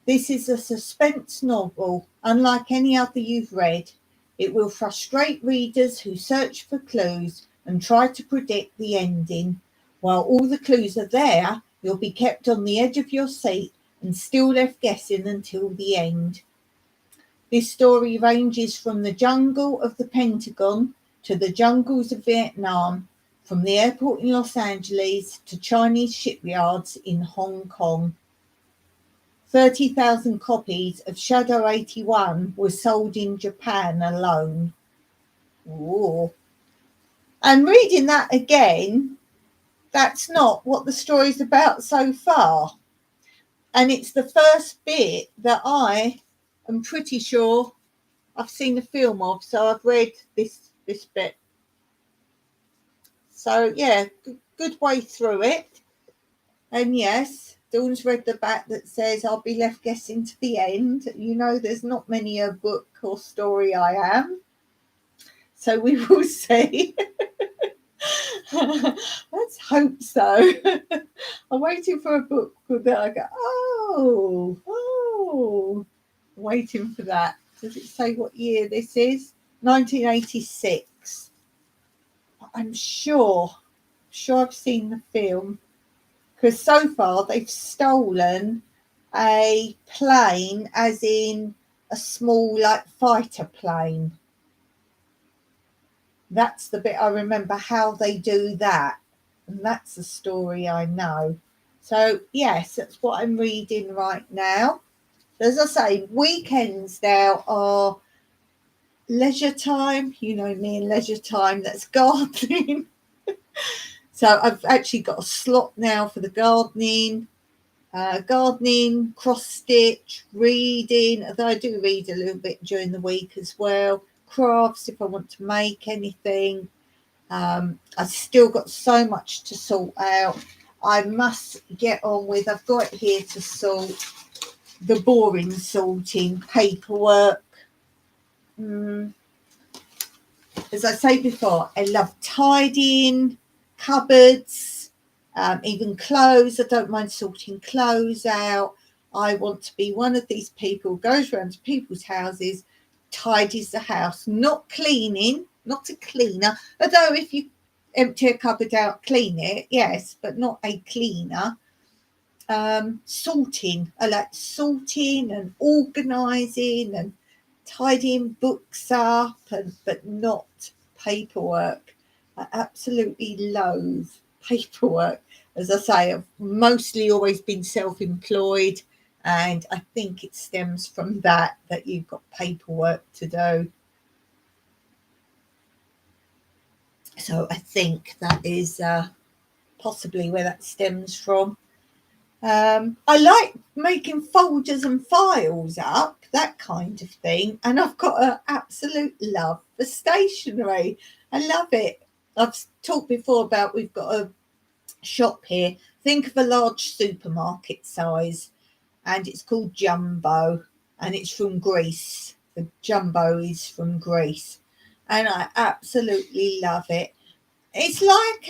S1: This is a suspense novel, unlike any other you've read. It will frustrate readers who search for clues and try to predict the ending. While all the clues are there, you'll be kept on the edge of your seat and still left guessing until the end. This story ranges from the jungle of the Pentagon to the jungles of Vietnam, from the airport in Los Angeles to Chinese shipyards in Hong Kong. 30,000 copies of Shadow 81 were sold in Japan alone. Ooh. And reading that again, that's not what the story's about so far. And it's the first bit that I am pretty sure I've seen a film of, so I've read this bit. So, yeah, good way through it. And yes, Dawn's read the back that says, I'll be left guessing to the end. You know, there's not many a book or story I am. So we will see. Let's hope so. I'm waiting for a book that I go, oh, waiting for that. Does it say what year this is? 1986. I'm sure I've seen the film, because so far they've stolen a plane, as in a small fighter plane. That's the bit I remember, how they do that, and that's the story I know. So yes, that's what I'm reading right now. As I say, weekends now are leisure time. You know me and leisure time, that's gardening. So I've actually got a slot now for the gardening, cross stitch, reading, although I do read a little bit during the week as well, crafts if I want to make anything. I've still got so much to sort out. I must get on with, I've got it here to sort, the boring sorting, paperwork. As I say before, I love tidying, cupboards, even clothes. I don't mind sorting clothes out. I want to be one of these people who goes around to people's houses, tidies the house, not cleaning, not a cleaner. Although if you empty a cupboard out, clean it, yes, but not a cleaner. Sorting. I like sorting and organising and tidying books up, but not paperwork. I absolutely loathe paperwork. As I say, I've mostly always been self-employed, and I think it stems from that you've got paperwork to do. So I think that is possibly where that stems from. I like making folders and files up, that kind of thing. And I've got an absolute love for stationery. I love it. I've talked before about, we've got a shop here. Think of a large supermarket size, and it's called Jumbo, and it's from Greece. The Jumbo is from Greece, and I absolutely love it. It's like,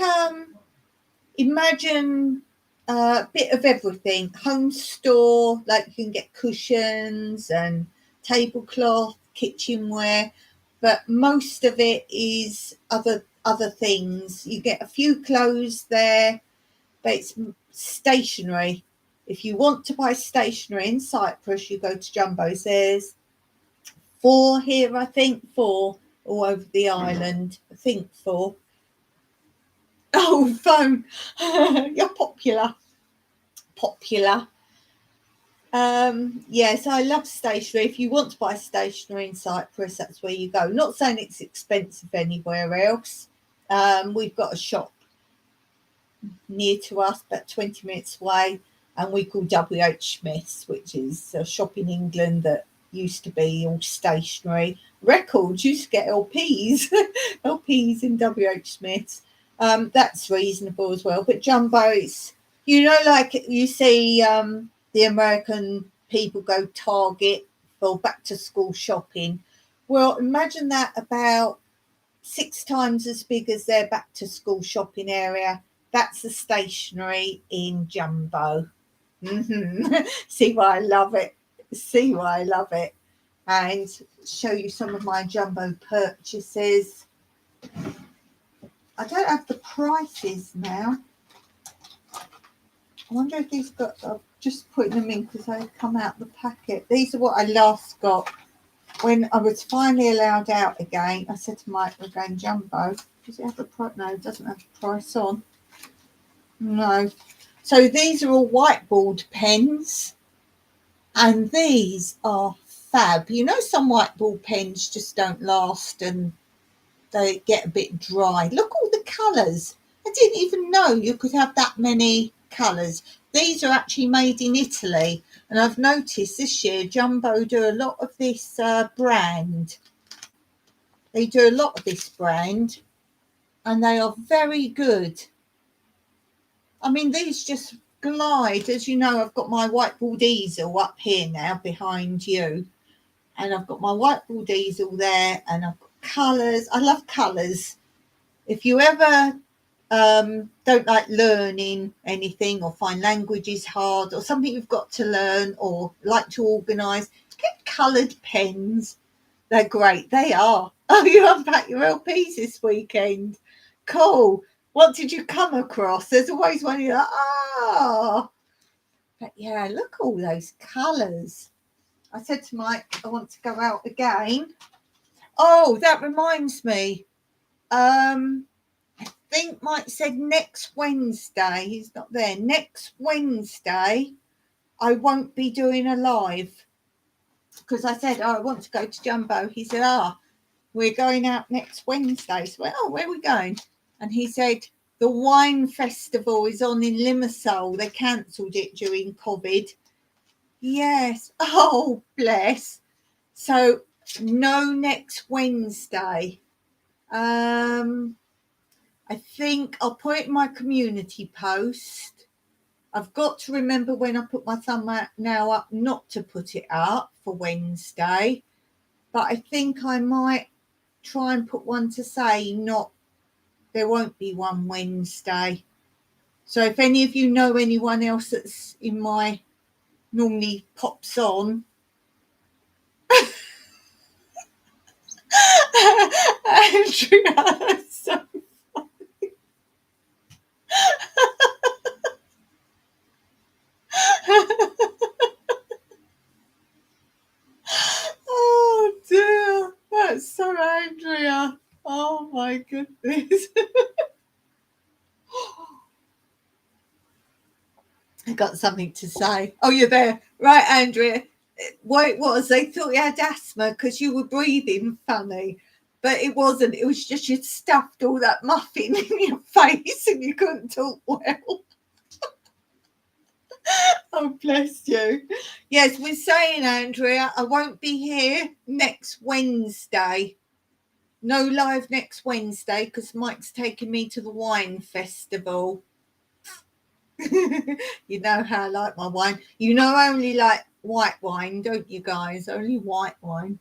S1: imagine a bit of everything, home store, like you can get cushions and tablecloth, kitchenware, but most of it is other things. You get a few clothes there, but it's stationery. If you want to buy stationery in Cyprus, you go to Jumbo's. There's 4 here, I think, 4 all over the island. I think 4. Oh, phone. You're popular. Yes, I love stationery. If you want to buy stationery in Cyprus, that's where you go. Not saying it's expensive anywhere else. We've got a shop near to us, about 20 minutes away, and we call W.H. Smith's, which is a shop in England that used to be all stationery. Records, used to get LPs, LPs in W.H. Smith's. That's reasonable as well. But Jumbo's, like you see the American people go Target for back to school shopping. Well, imagine that about 6 times as big as their back to school shopping area. That's the stationery in Jumbo. See why I love it. And show you some of my Jumbo purchases. I don't have the prices now. I wonder if these got, I'm just putting them in because they come out the packet. These are what I last got when I was finally allowed out again. I said to Mike, we're going Jumbo. Does it have a price? No, it doesn't have a price on. No. So these are all whiteboard pens. And these are fab. Some whiteboard pens just don't last and they get a bit dry. Look all the colours. I didn't even know you could have that many colours. These are actually made in Italy. And I've noticed this year Jumbo do a lot of this brand. They do a lot of this brand. And they are very good. I mean, these just glide. As you know, I've got my whiteboard easel up here now behind you. And I've got my whiteboard easel there. And I've got colours. I love colours. If you ever don't like learning anything or find languages hard or something you've got to learn or like to organise, get coloured pens. They're great. They are. Oh, you unpack your LPs this weekend. Cool. What did you come across? There's always one you're like, But yeah, look all those colours. I said to Mike, I want to go out again. Oh, that reminds me. I think Mike said next Wednesday. He's not there. Next Wednesday, I won't be doing a live. Because I said, I want to go to Jumbo. He said, we're going out next Wednesday. So, where are we going? And he said, the wine festival is on in Limassol. They cancelled it during COVID. Yes. Oh, bless. So, no next Wednesday. I think I'll put it in my community post. I've got to remember when I put my thumbnail up not to put it up for Wednesday. But I think I might try and put one to say there won't be one Wednesday. So if any of you know anyone else that's in my normally pops on. Andrea, so funny. Oh dear, that's so Andrea. Oh my goodness. I got something to say. Oh, you're there. Right, Andrea. What it was, they thought you had asthma because you were breathing funny. But it wasn't. It was just you'd stuffed all that muffin in your face and you couldn't talk well. Oh, bless you. Yes, we're saying, Andrea, I won't be here next Wednesday. No live next Wednesday because Mike's taking me to the wine festival. You know how I like my wine. You know I only like white wine, don't you guys? Only white wine.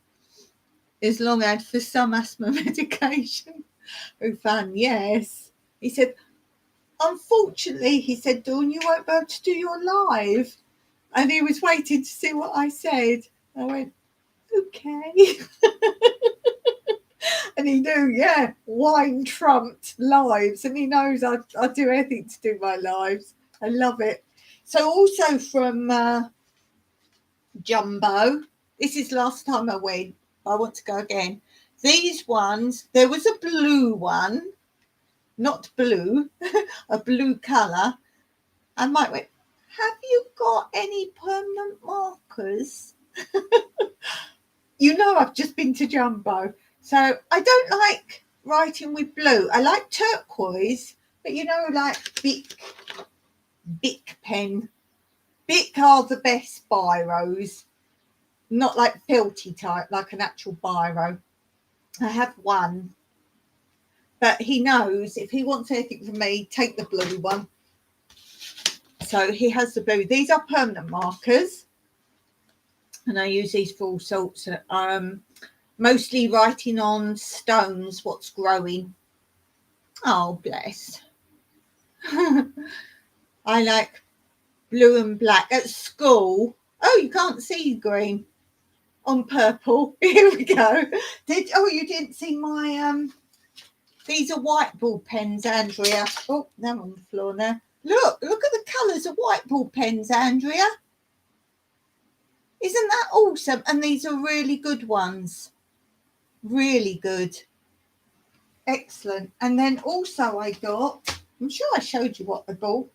S1: As long as for some asthma medication. Oh, fun, yes. He said, unfortunately, he said, Dawn, you won't be able to do your live. And he was waiting to see what I said. I went, okay. And he knew, yeah, wine trumped lives. And he knows I'd do anything to do my lives. I love it. So also from Jumbo, this is last time I went. I want to go again. These ones, there was a blue one, not blue, a blue colour. And Mike went, have you got any permanent markers? You know, I've just been to Jumbo. So I don't like writing with blue. I like turquoise, but you know, like Bic pen. Bic are the best biros, not like felty type, like an actual biro. I have one, but he knows if he wants anything from me, take the blue one. So he has the blue. These are permanent markers, and I use these for all sorts of mostly writing on stones what's growing. Oh, bless. I like blue and black at school. Oh, you can't see green on purple. Here we go. You didn't see my these are whiteboard pens, Andrea. Oh, they're on the floor now. Look at the colours of whiteboard pens, Andrea. Isn't that awesome? And these are really good ones. Really good. Excellent. And then also I got, I'm sure I showed you what I bought.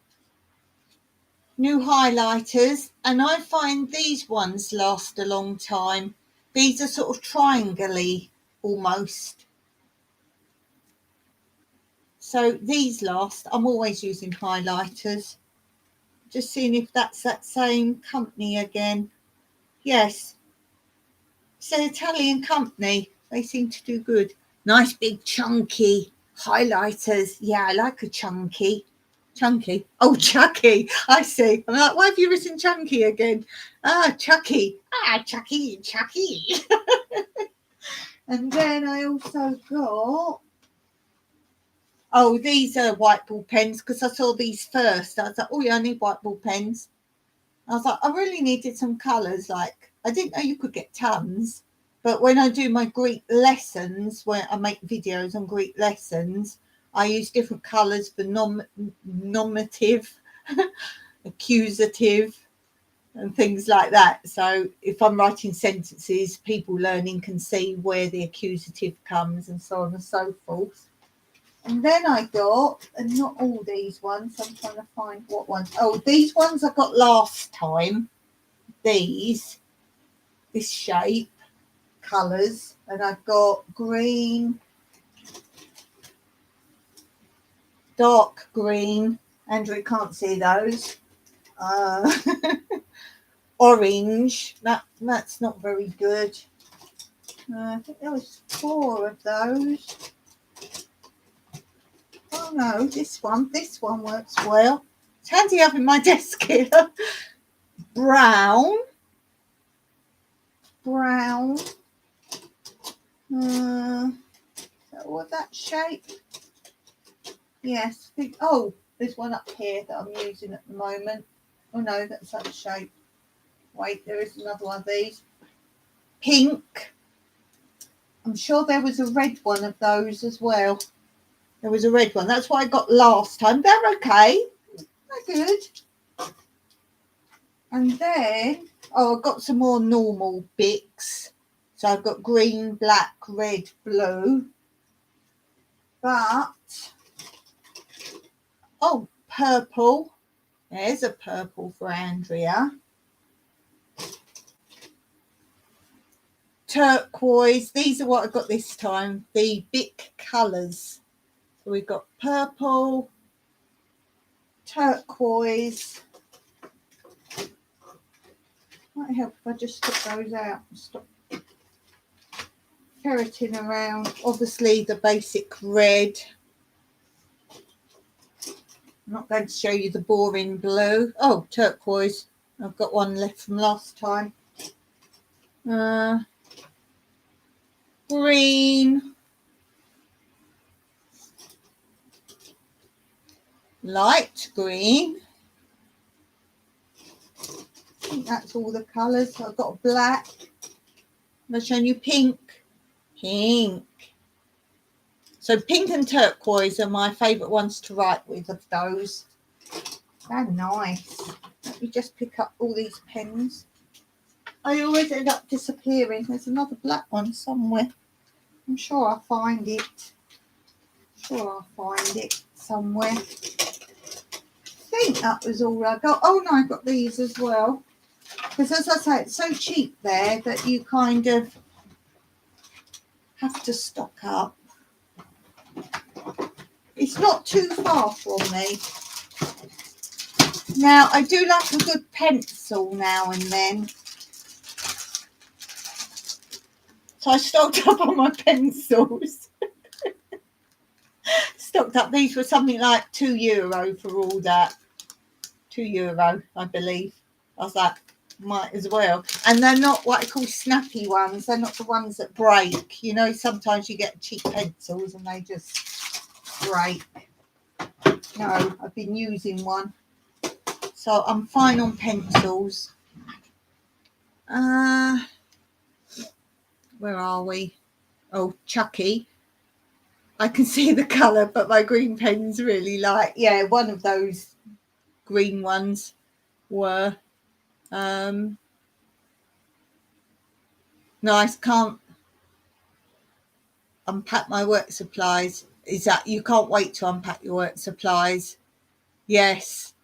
S1: New highlighters. And I find these ones last a long time. These are sort of triangle-y almost. So these last. I'm always using highlighters. Just seeing if that's that same company again. Yes. It's an Italian company. They seem to do good. Nice big chunky highlighters. Yeah, I like a chunky. Chunky. Oh, Chucky. I see. I'm like, why have you written chunky again? Ah, Chucky. Ah, Chucky. And then I also got, oh, these are whiteboard pens because I saw these first. I was like, oh, yeah, I need whiteboard pens. I was like, I really needed some colours. Like, I didn't know you could get tons. But when I do my Greek lessons, when I make videos on Greek lessons, I use different colours for nominative, accusative, and things like that. So if I'm writing sentences, people learning can see where the accusative comes and so on and so forth. And then I got, and not all these ones, I'm trying to find what ones. Oh, these ones I got last time. This shape, colours. And I've got green, dark green. Andrew can't see those. Orange. That's not very good. I think there was 4 of those. Oh no, this one works well. It's handy having my desk here. Brown. What that shape? Yes. Oh, there's one up here that I'm using at the moment. Oh no, that's that shape. Wait, there is another one of these. Pink. I'm sure there was a red one of those as well. There was a red one. That's what I got last time. They're okay. They're good. And then, I've got some more normal Bics. So I've got green, black, red, blue. But, purple. There's a purple for Andrea. Turquoise. These are what I got this time. The Bic colours. So we've got purple, turquoise. Might help if I just took those out and stop ferreting around. Obviously the basic red. I'm not going to show you the boring blue. Oh, turquoise. I've got one left from last time. Green. Light green. I think that's all the colours. So I've got black. I've shown you pink. Pink. So pink and turquoise are my favourite ones to write with of those. They're nice. Let me just pick up all these pens. I always end up disappearing. There's another black one somewhere. I'm sure I'll find it. Somewhere. I think that was all I got. Oh no, I got these as well. Because as I say, it's so cheap there that you kind of have to stock up. It's not too far from me. Now, I do like a good pencil now and then. So I stocked up on my pencils. Stocked up. These were something like €2 for all that. €2, I believe. I was like, might as well. And they're not what I call snappy ones. They're not the ones that break. You know, sometimes you get cheap pencils and they just break. No, I've been using one. So I'm fine on pencils. Where are we? Oh, Chucky. I can see the colour, but my green pen's really light. Yeah, one of those green ones were nice. Can't unpack my work supplies. Is that you can't wait to unpack your work supplies? Yes,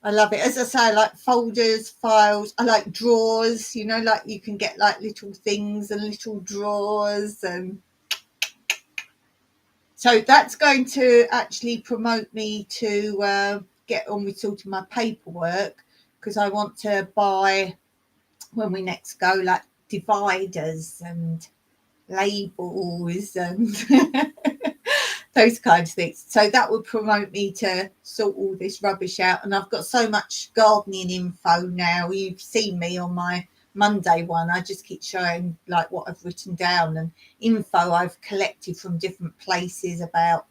S1: I love it. As I say, I like folders, files. I like drawers. You know, like you can get like little things and little drawers, and so that's going to actually promote me to get on with sorting my paperwork, because I want to buy, when we next go, like dividers and labels and those kinds of things. So that would promote me to sort all this rubbish out. And I've got so much gardening info now. You've seen me on my Monday one. I just keep showing like what I've written down and info I've collected from different places about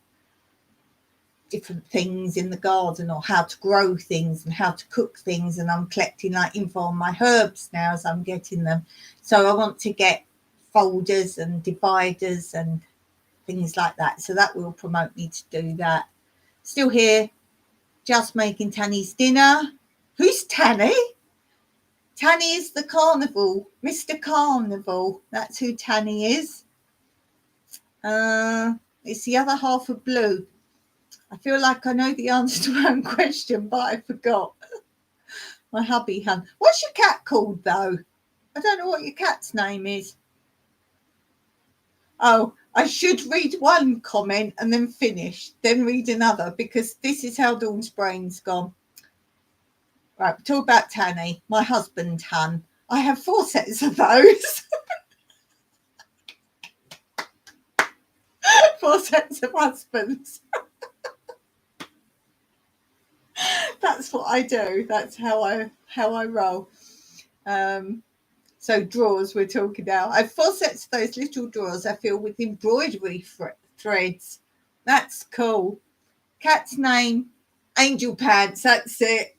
S1: different things in the garden, or how to grow things and how to cook things. And I'm collecting like info on my herbs now as I'm getting them. So I want to get folders and dividers and things like that. So that will promote me to do that. Still here, just making Tanny's dinner. Who's Tanny? Tanny is the carnival, Mr. Carnival. That's who Tanny is. It's the other half of Blue. I feel like I know the answer to my own question, but I forgot. My hubby hun. What's your cat called though? I don't know what your cat's name is. Oh, I should read one comment and then finish, then read another, because this is how Dawn's brain's gone. Right, talk about Tanny, my husband, hun. I have 4 sets of those. 4 sets of husbands. That's what I do. That's how I roll. So drawers we're talking now. I have 4 sets of those little drawers I fill with embroidery threads. That's cool. Cat's name, Angel Pants. That's it.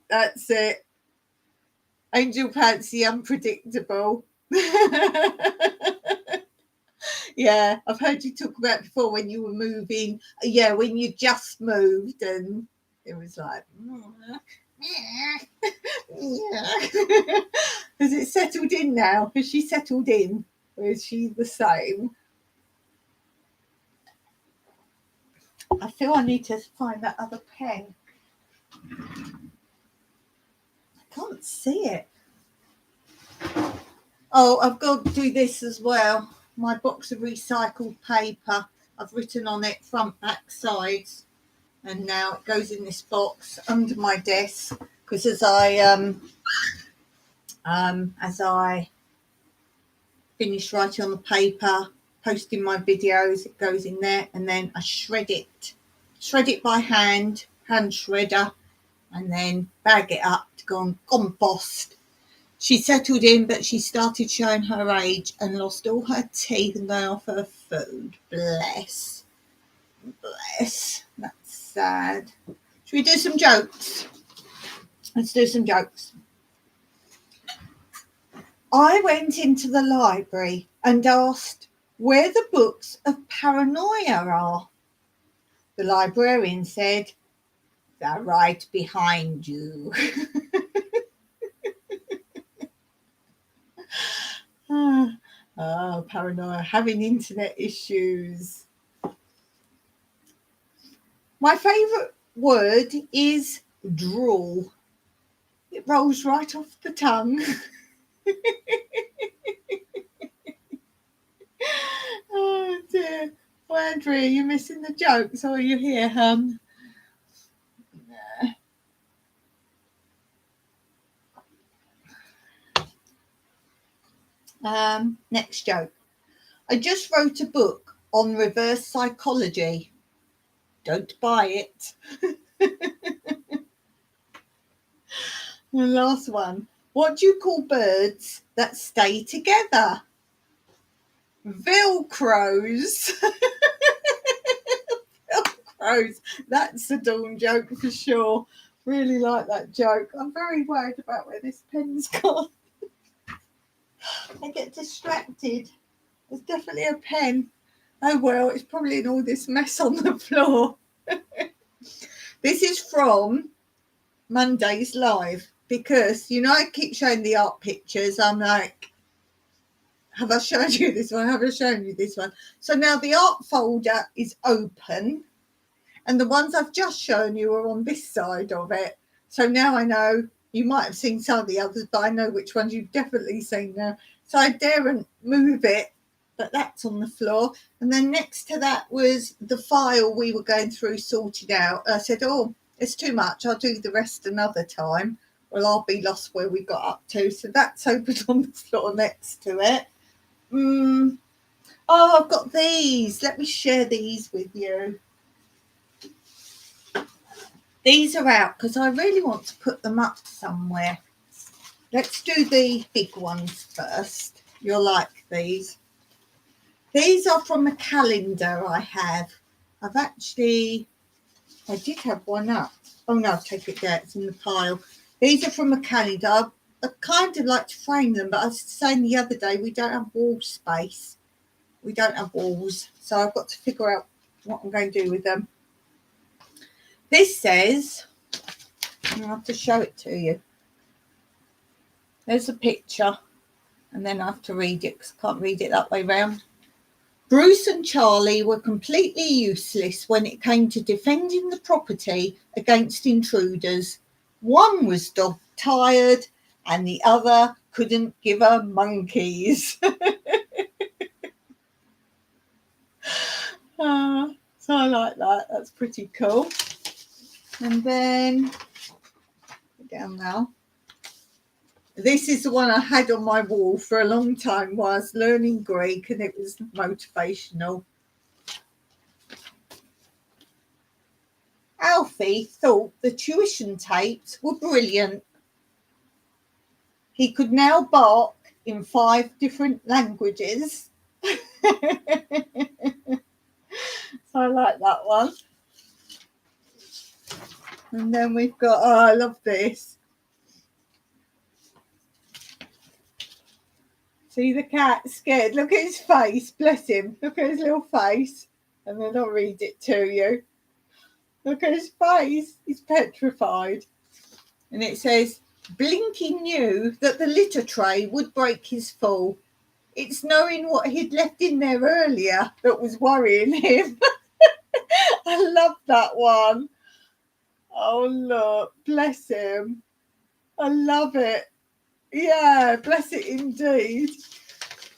S1: Angel Pants, the unpredictable. Yeah, I've heard you talk about before when you were moving. Yeah, when you just moved and it was like, has it settled in now? Has she settled in? Or is she the same? I feel I need to find that other pen. I can't see it. Oh, I've got to do this as well. My box of recycled paper. I've written on it front, back, sides. And now it goes in this box under my desk, because as I finish writing on the paper, posting my videos, it goes in there, and then I shred it by hand shredder, and then bag it up to go on compost. She settled in, but she started showing her age and lost all her teeth and going off her food. Bless. That's sad. Should we do some jokes? Let's do some jokes. I went into the library and asked where the books of paranoia are. The librarian said, "They're right behind you." Paranoia, having internet issues. My favourite word is drool. It rolls right off the tongue. Oh dear. Well, Andrea, you're missing the jokes, or are you here, hun? Next joke. I just wrote a book on reverse psychology. Don't buy it. The last one. What do you call birds that stay together? Velcros. Velcros. That's a Dawn joke for sure. Really like that joke. I'm very worried about where this pen's gone. I get distracted. There's definitely a pen. Oh well, it's probably in all this mess on the floor. This is from Monday's live, because I keep showing the art pictures. I'm like, have I shown you this one? Have I shown you this one? So now the art folder is open, and the ones I've just shown you are on this side of it. So now I know, you might have seen some of the others, but I know which ones you've definitely seen now. So I daren't move it, but that's on the floor. And then next to that was the file we were going through, sorted out. I said, oh, it's too much. I'll do the rest another time. Well, I'll be lost where we got up to. So that's open on the floor next to it. Oh, I've got these. Let me share these with you. These are out because I really want to put them up somewhere. Let's do the big ones first. You'll like these. These are from a calendar I have. I did have one up. Oh no, I'll take it there. It's in the pile. These are from a calendar. I kind of like to frame them, but I was saying the other day, we don't have wall space. We don't have walls. So I've got to figure out what I'm going to do with them. This says, I'll have to show it to you. There's a picture, and then I have to read it because I can't read it that way round. Bruce and Charlie were completely useless when it came to defending the property against intruders. One was dog-tired and the other couldn't give a monkeys. So I like that. That's pretty cool. And then, down now. This is the one I had on my wall for a long time while I was learning Greek, and it was motivational. Alfie thought the tuition tapes were brilliant. He could now bark in 5 different languages. So I like that one. And then we've got, I love this. See the cat scared. Look at his face. Bless him. Look at his little face. And then I'll read it to you. Look at his face. He's petrified. And it says, Blinky knew that the litter tray would break his fall. It's knowing what he'd left in there earlier that was worrying him. I love that one. Oh, look. Bless him. I love it. Yeah, bless it indeed.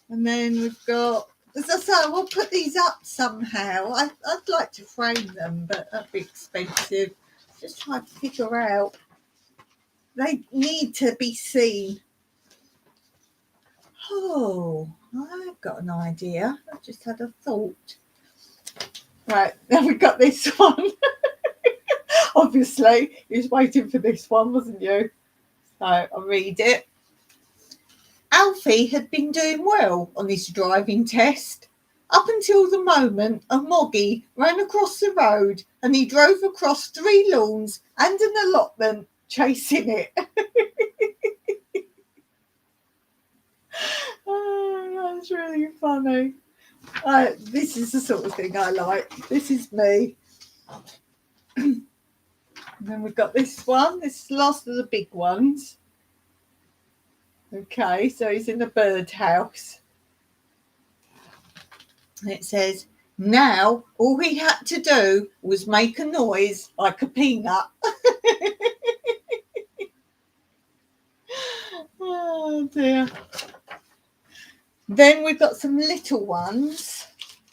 S1: And then we've got, as I say, we'll put these up somehow. I'd like to frame them, but that'd be expensive. Just trying to figure out. They need to be seen. Oh, I've got an idea. I just had a thought. Right, now we've got this one. Obviously, you was waiting for this one, wasn't you? So I'll read it. Alfie had been doing well on his driving test up until the moment a moggy ran across the road and he drove across 3 lawns and an allotment chasing it. Oh, that's really funny. This is the sort of thing I like. This is me. And then we've got this one. This is the last of the big ones. Okay, so he's in the birdhouse. And it says, now all he had to do was make a noise like a peanut. Oh dear. Then we've got some little ones.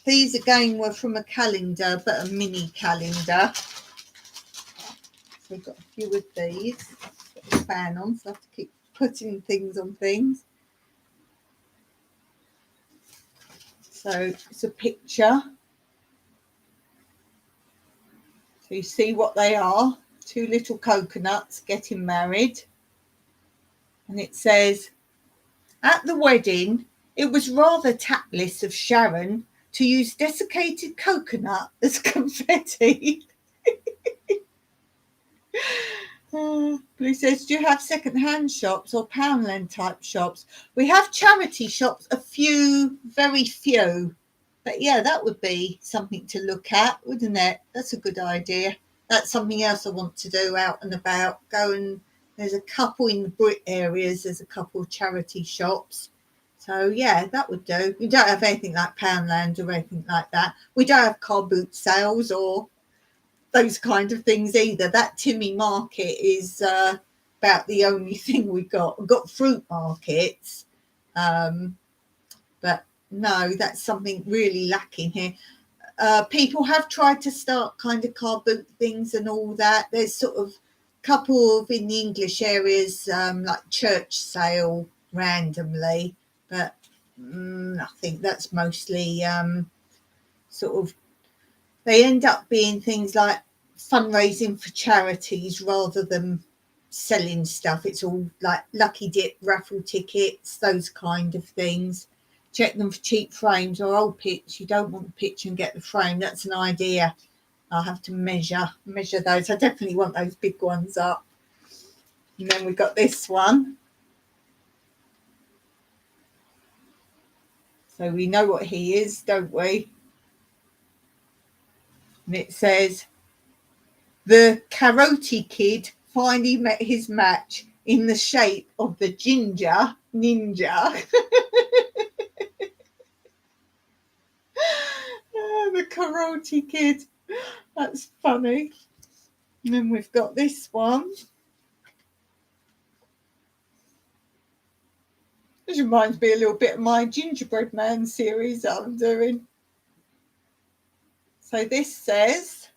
S1: These again were from a calendar, but a mini calendar. So we've got a few of these. Got the fan on, so I have to keep putting things on things. So it's a picture. So you see what they are. 2 little coconuts getting married. And it says, at the wedding, it was rather tactless of Sharon to use desiccated coconut as confetti. But he says, do you have second-hand shops or Poundland type shops? We have charity shops, a few, very few. But yeah, that would be something to look at, wouldn't it? That's a good idea. That's something else I want to do out and about. There's a couple in the Brit areas. There's a couple of charity shops. So yeah, that would do. We don't have anything like Poundland or anything like that. We don't have car boot sales or those kind of things either. That Timmy market is about the only thing we've got. We've got fruit markets, but no, that's something really lacking here. People have tried to start kind of car boot things and all that. There's sort of a couple of in the English areas, like church sale randomly, but I think that's mostly sort of, they end up being things like fundraising for charities rather than selling stuff. It's all like lucky dip, raffle tickets, those kind of things. Check them for cheap frames or old pitch. You don't want the pitch and get the frame. That's an idea. I'll have to measure those. I definitely want those big ones up. And then we've got this one. So we know what he is, don't we? And it says, the Karate Kid finally met his match in the shape of the ginger ninja. The Karate Kid. That's funny. And then we've got this one. This reminds me a little bit of my Gingerbread Man series that I'm doing. So this says,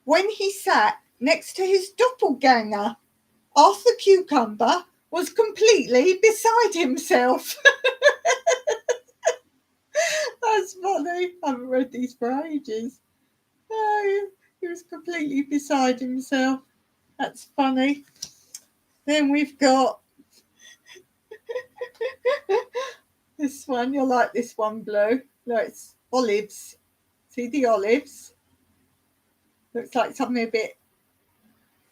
S1: when he sat next to his doppelganger, Arthur Cucumber was completely beside himself. That's funny. I haven't read these for ages. Oh, he was completely beside himself. That's funny. Then we've got this one. You'll like this one, Blue. Look, it's olives. See the olives? Looks like something a bit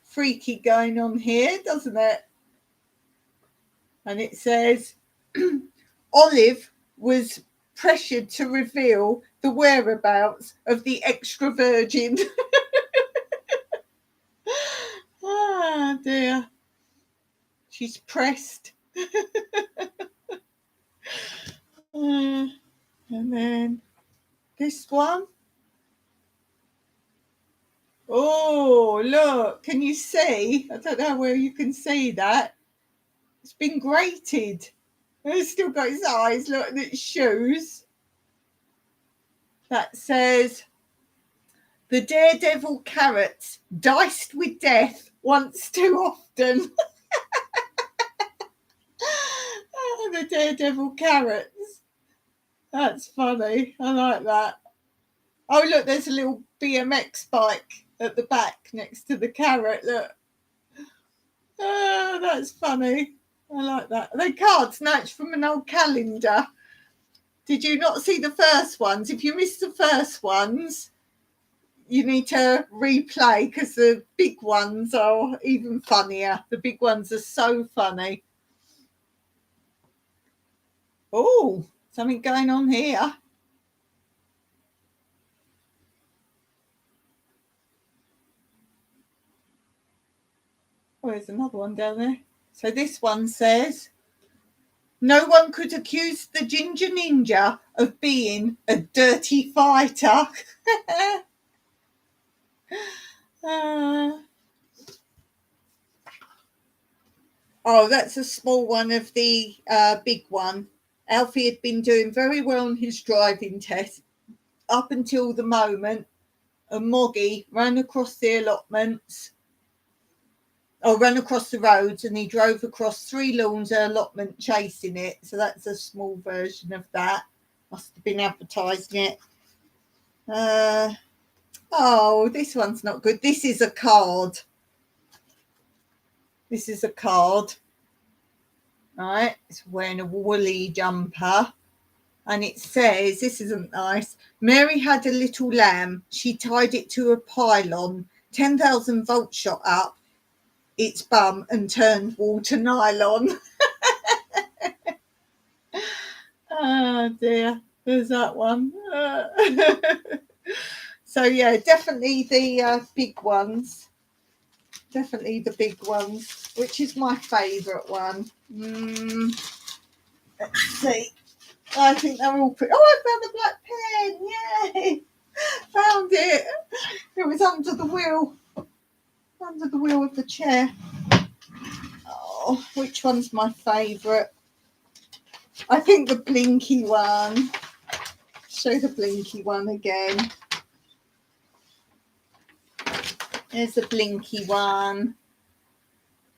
S1: freaky going on here, doesn't it? And it says, Olive was pressured to reveal the whereabouts of the extra virgin. Ah, dear. She's pressed. And then this one. Oh, look. Can you see? I don't know where you can see that. It's been grated. It's still got its eyes. Look at its shoes. That says, the daredevil carrots diced with death once too often. Oh, the daredevil carrots. That's funny. I like that. Oh, look, there's a little BMX bike at the back next to the carrot. Look. Oh, that's funny. I like that. Are they cards? No, it's from an old calendar. Did you not see the first ones? If you missed the first ones, you need to replay because the big ones are even funnier. The big ones are so funny. Oh, something going on here. Oh, there's another one down there. So this one says, no one could accuse the Ginger Ninja of being a dirty fighter. Oh, that's a small one of the big one. Alfie had been doing very well on his driving test up until the moment a Moggy ran across the allotments, or ran across the roads, and he drove across 3 lawns allotment chasing it. So that's a small version of that. Must have been advertising it. Oh, this one's not good. This is a card. This is a card. Right, it's wearing a woolly jumper. And it says, this isn't nice. Mary had a little lamb. She tied it to a pylon. 10,000 volts shot up its bum and turned wool to nylon. Oh dear, there's that one. So yeah, definitely the big ones. Definitely the big ones, which is my favourite one. Let's see. I think they're all pretty. Oh, I found the black pen. Yay! Found it. It was under the wheel. Under the wheel of the chair. Oh, which one's my favourite? I think the blinky one. Show the blinky one again. There's the blinky one.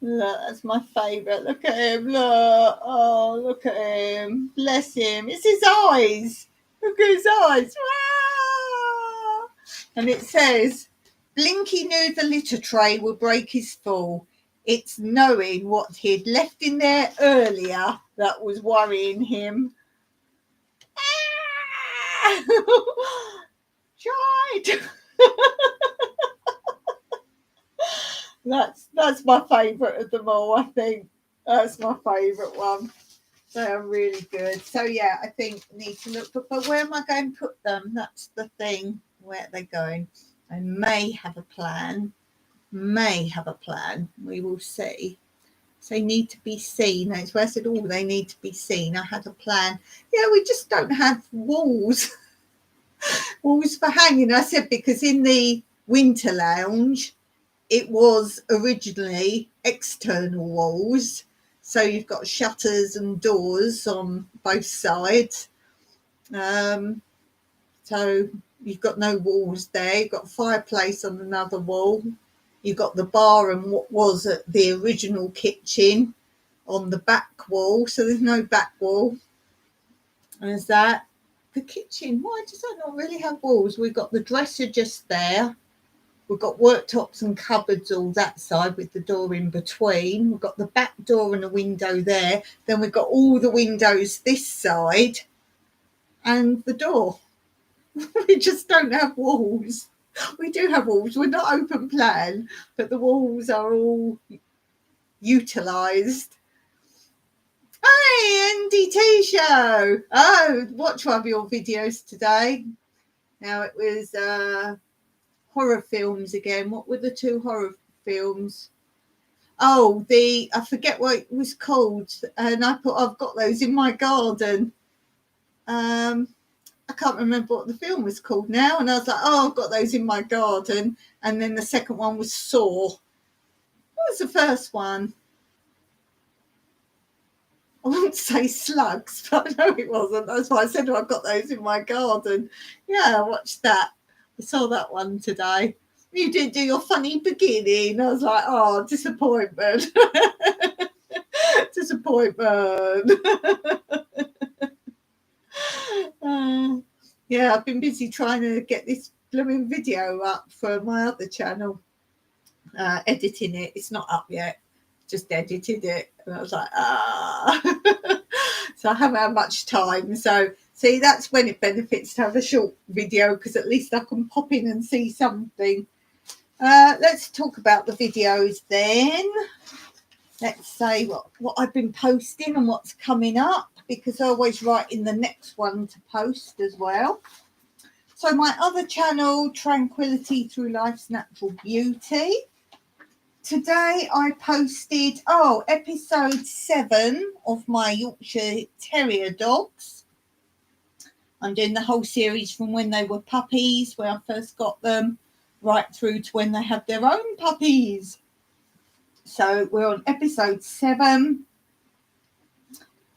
S1: Look, that's my favourite. Look at him. Look. Oh, look at him. Bless him. It's his eyes. Look at his eyes. Ah! And it says, Blinky knew the litter tray would break his fall. It's knowing what he'd left in there earlier that was worrying him. Ah! Tried. That's my favourite of them all, I think. That's my favourite one. They are really good. So yeah, I think I need to look, but where am I going to put them? That's the thing. Where are they going? I may have a plan. We will see. So they need to be seen. That's where I said, oh, they need to be seen. I had a plan. Yeah, we just don't have walls. Walls for hanging. I said, because in the winter lounge, it was originally external walls. So you've got shutters and doors on both sides. So you've got no walls there. You've got a fireplace on another wall. You've got the bar and what was at the original kitchen on the back wall. So there's no back wall. And there's that. The kitchen, why does that not really have walls? We've got the dresser just there. We've got worktops and cupboards all that side with the door in between. We've got the back door and a window there. Then we've got all the windows this side and the door. We just don't have walls. We do have walls. We're not open plan, but the walls are all utilised. Hey, NDT show. Oh, watch one of your videos today. Now it was horror films again. What were the 2 horror films? Oh, I forget what it was called, and I put I've got those in my garden. I can't remember what the film was called now, and I was like, oh, I've got those in my garden. And then the second one was Saw. What was the first one? I wouldn't say Slugs, but I know it wasn't. That's why I said, oh, I've got those in my garden. Yeah, I watched that. I saw that one today. You didn't do your funny beginning. I was like, oh, disappointment. Disappointment. Yeah, I've been busy trying to get this blooming video up for my other channel. Editing it. It's not up yet. Just edited it. And I was like, So I haven't had much time. So, see, that's when it benefits to have a short video, because at least I can pop in and see something. Let's talk about the videos then. let's say what I've been posting and what's coming up, because I always write in the next one to post as well. So my other channel, Tranquility Through Life's Natural Beauty. Today I posted, episode 7 of my Yorkshire Terrier dogs. I'm doing the whole series from when they were puppies, where I first got them, right through to when they have their own puppies. So we're on episode 7.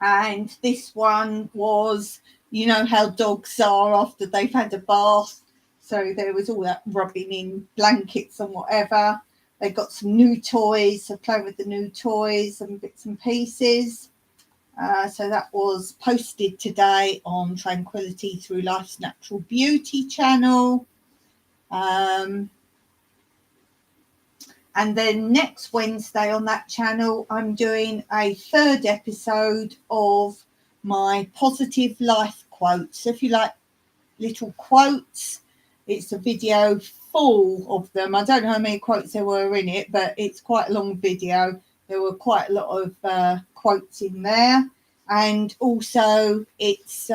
S1: And this one was, you know how dogs are after they've had a bath. So there was all that rubbing in blankets and whatever. They got some new toys, so playing with the new toys and bits and pieces. So that was posted today on Tranquility Through Life's Natural Beauty channel. And then next Wednesday on that channel, I'm doing a 3rd episode of my Positive Life quotes. So if you like little quotes, it's a video full of them. I don't know how many quotes there were in it, but it's quite a long video. There were quite a lot of quotes in there. And also it's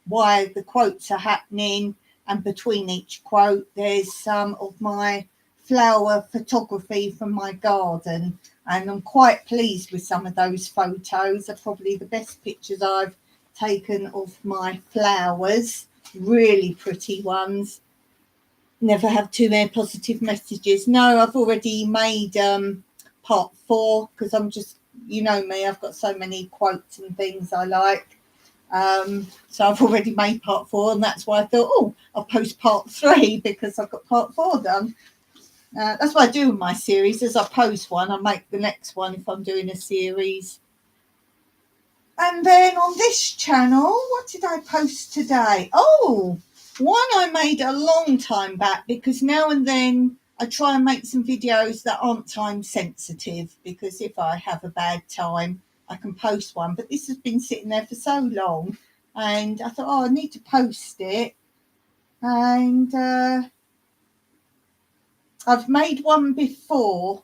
S1: why the quotes are happening. And between each quote, there's some of my flower photography from my garden. And I'm quite pleased with some of those photos. They're probably the best pictures I've taken of my flowers. Really pretty ones. Never have too many positive messages. No, I've already made part 4, because I'm just, you know me, I've got so many quotes and things I like. So I've already made part 4, and that's why I thought, I'll post part 3 because I've got part 4 done. That's what I do with my series. As I post one, I make the next one if I'm doing a series. And then on this channel, what did I post today? One I made a long time back, because now and then I try and make some videos that aren't time sensitive, because if I have a bad time, I can post one. But this has been sitting there for so long, and I thought, I need to post it. And I've made one before,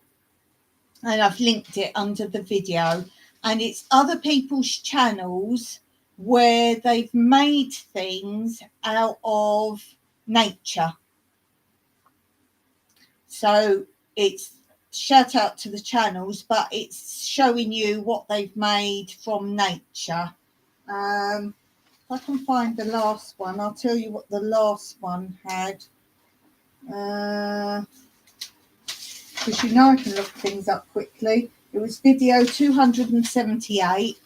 S1: and I've linked it under the video. And it's other people's channels where they've made things out of nature. So it's shout out to the channels, but it's showing you what they've made from nature. If I can find the last one, I'll tell you what the last one had. Because you know I can look things up quickly. It was video 278.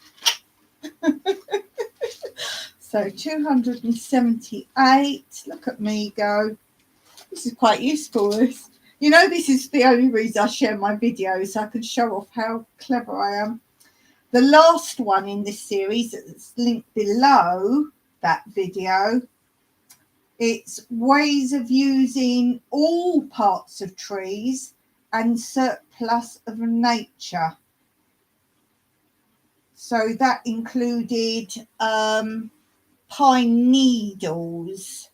S1: So 278. Look at me go. This is quite useful. This. You know, this is the only reason I share my videos, so I can show off how clever I am. The last one in this series, that's linked below that video, it's ways of using all parts of trees and surplus of nature. So that included pine needles.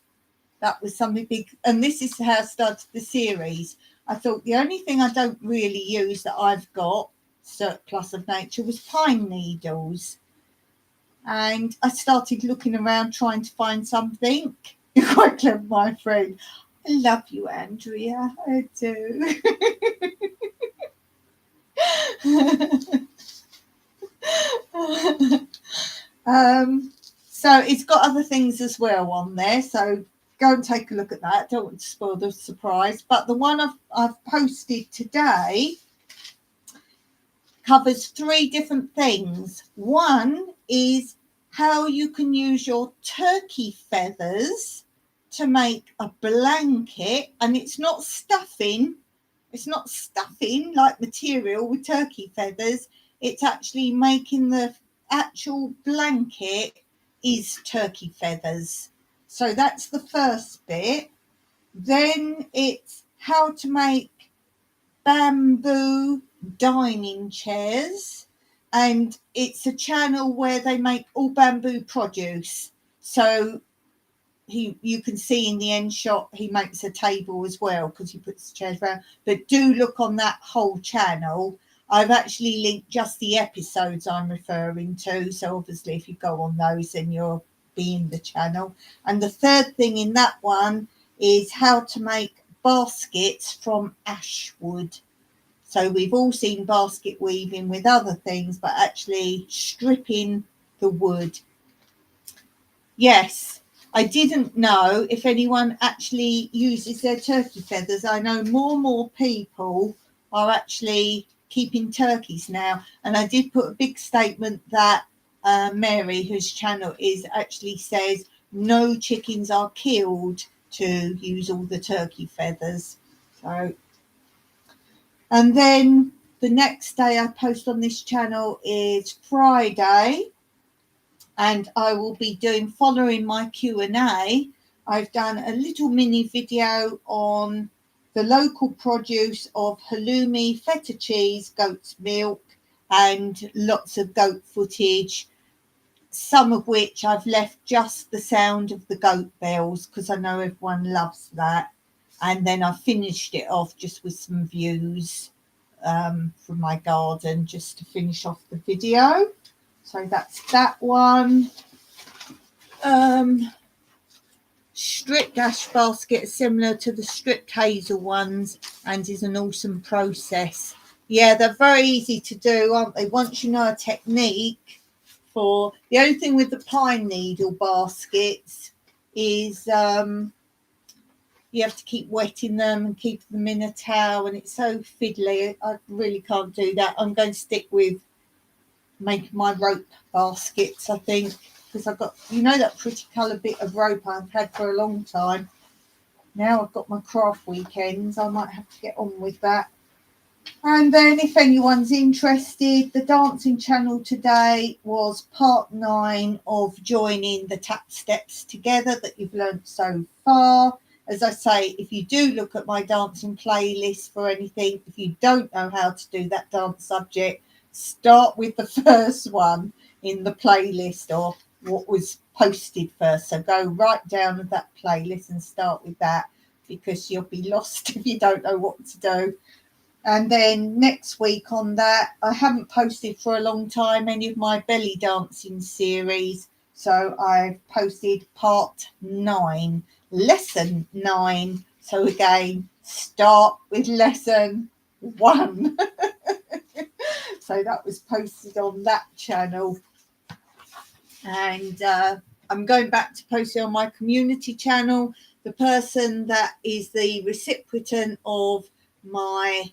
S1: That was something big. And this is how I started the series. I thought the only thing I don't really use that I've got surplus of nature was pine needles. And I started looking around trying to find something. You're quite clever, my friend. I love you, Andrea. I do. So it's got other things as well on there. So go and take a look at that. Don't want to spoil the surprise. But the one I've posted today covers 3 different things. One is how you can use your turkey feathers to make a blanket, and it's not stuffing. It's not stuffing like material with turkey feathers. It's actually making the actual blanket is turkey feathers. So that's the first bit. Then it's how to make bamboo dining chairs, and it's a channel where they make all bamboo produce. So you can see in the end shot he makes a table as well, because he puts the chairs around. But do look on that whole channel. I've actually linked just the episodes I'm referring to. So obviously if you go on those, then you'll be in the channel. And the third thing in that one is how to make baskets from ash wood. So we've all seen basket weaving with other things, but actually stripping the wood. Yes, I didn't know if anyone actually uses their turkey feathers. I know more and more people are actually keeping turkeys now. And I did put a big statement that Mary, whose channel is, actually says no chickens are killed to use all the turkey feathers. So, and then the next day I post on this channel is Friday, and I will be doing, following my Q&A, I've done a little mini video on the local produce of halloumi, feta cheese, goat's milk, and lots of goat footage, some of which I've left just the sound of the goat bells because I know everyone loves that. And then I finished it off just with some views from my garden just to finish off the video. So that's that one. Stripped ash basket, similar to the stripped hazel ones, and is an awesome process. Yeah, they're very easy to do, aren't they? Once you know a technique. For the only thing with the pine needle baskets is you have to keep wetting them and keep them in a towel, and it's so fiddly. I really can't do that. I'm going to stick with making my rope baskets, I think, because I've got, you know, that pretty colour bit of rope I've had for a long time. Now I've got my craft weekends, I might have to get on with that. And then if anyone's interested, the dancing channel today was part 9 of joining the tap steps together that you've learnt so far. As I say, if you do look at my dancing playlist for anything, if you don't know how to do that dance subject, start with the first one in the playlist or what was posted first. So go right down to that playlist and start with that, because you'll be lost if you don't know what to do. And then next week on that, I haven't posted for a long time any of my belly dancing series. So I've posted part 9, lesson 9. So again, start with lesson 1. So that was posted on that channel. And I'm going back to post it on my community channel. The person that is the recipient of my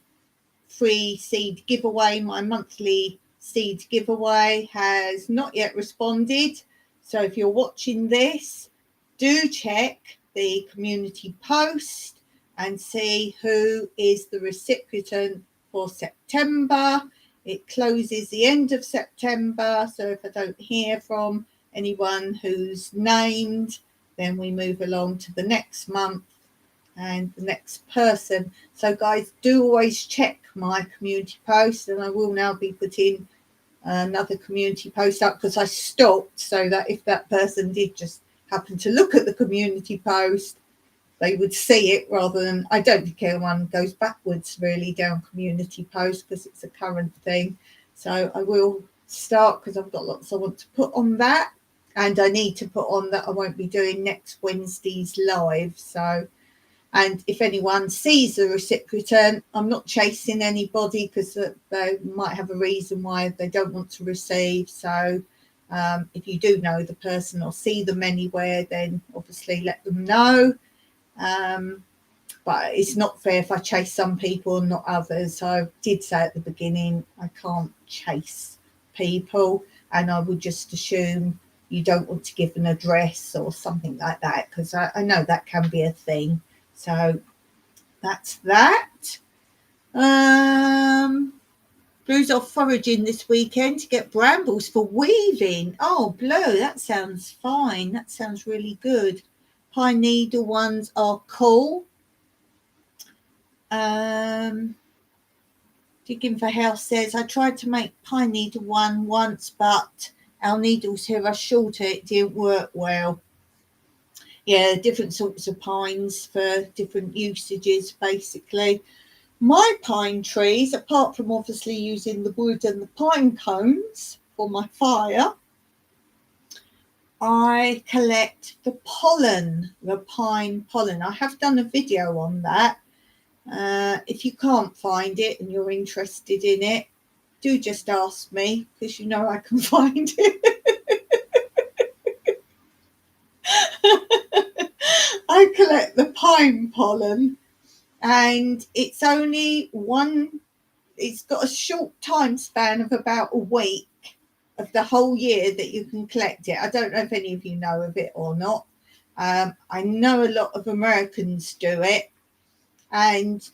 S1: free seed giveaway, my monthly seed giveaway, has not yet responded. So if you're watching this, do check the community post and see who is the recipient for September. It closes the end of September, so if I don't hear from anyone who's named, then we move along to the next month and the next person. So guys, do always check my community post, and I will now be putting another community post up because I stopped, so that if that person did just happen to look at the community post, they would see it, rather than, I don't think anyone goes backwards really down community post because it's a current thing. So I will start because I've got lots I want to put on that, and I need to put on that I won't be doing next Wednesday's live. So, and if anyone sees the recipient, I'm not chasing anybody because they might have a reason why they don't want to receive. So if you do know the person or see them anywhere, then obviously let them know. But it's not fair if I chase some people and not others. So I did say at the beginning, I can't chase people, and I would just assume you don't want to give an address or something like that, because I know that can be a thing. So that's that. Blue's off foraging this weekend to get brambles for weaving. Oh, Blue, that sounds fine. That sounds really good. Pine needle ones are cool. Digging for House says, I tried to make pine needle one once, but our needles here are shorter. It didn't work well. Yeah, different sorts of pines for different usages, basically. My pine trees, apart from obviously using the wood and the pine cones for my fire, I collect the pollen, the pine pollen. I have done a video on that. If you can't find it and you're interested in it, do just ask me, because you know I can find it. I collect the pine pollen, and it's only it's got a short time span of about a week of the whole year that you can collect it. I don't know if any of you know of it or not. I know a lot of Americans do it, and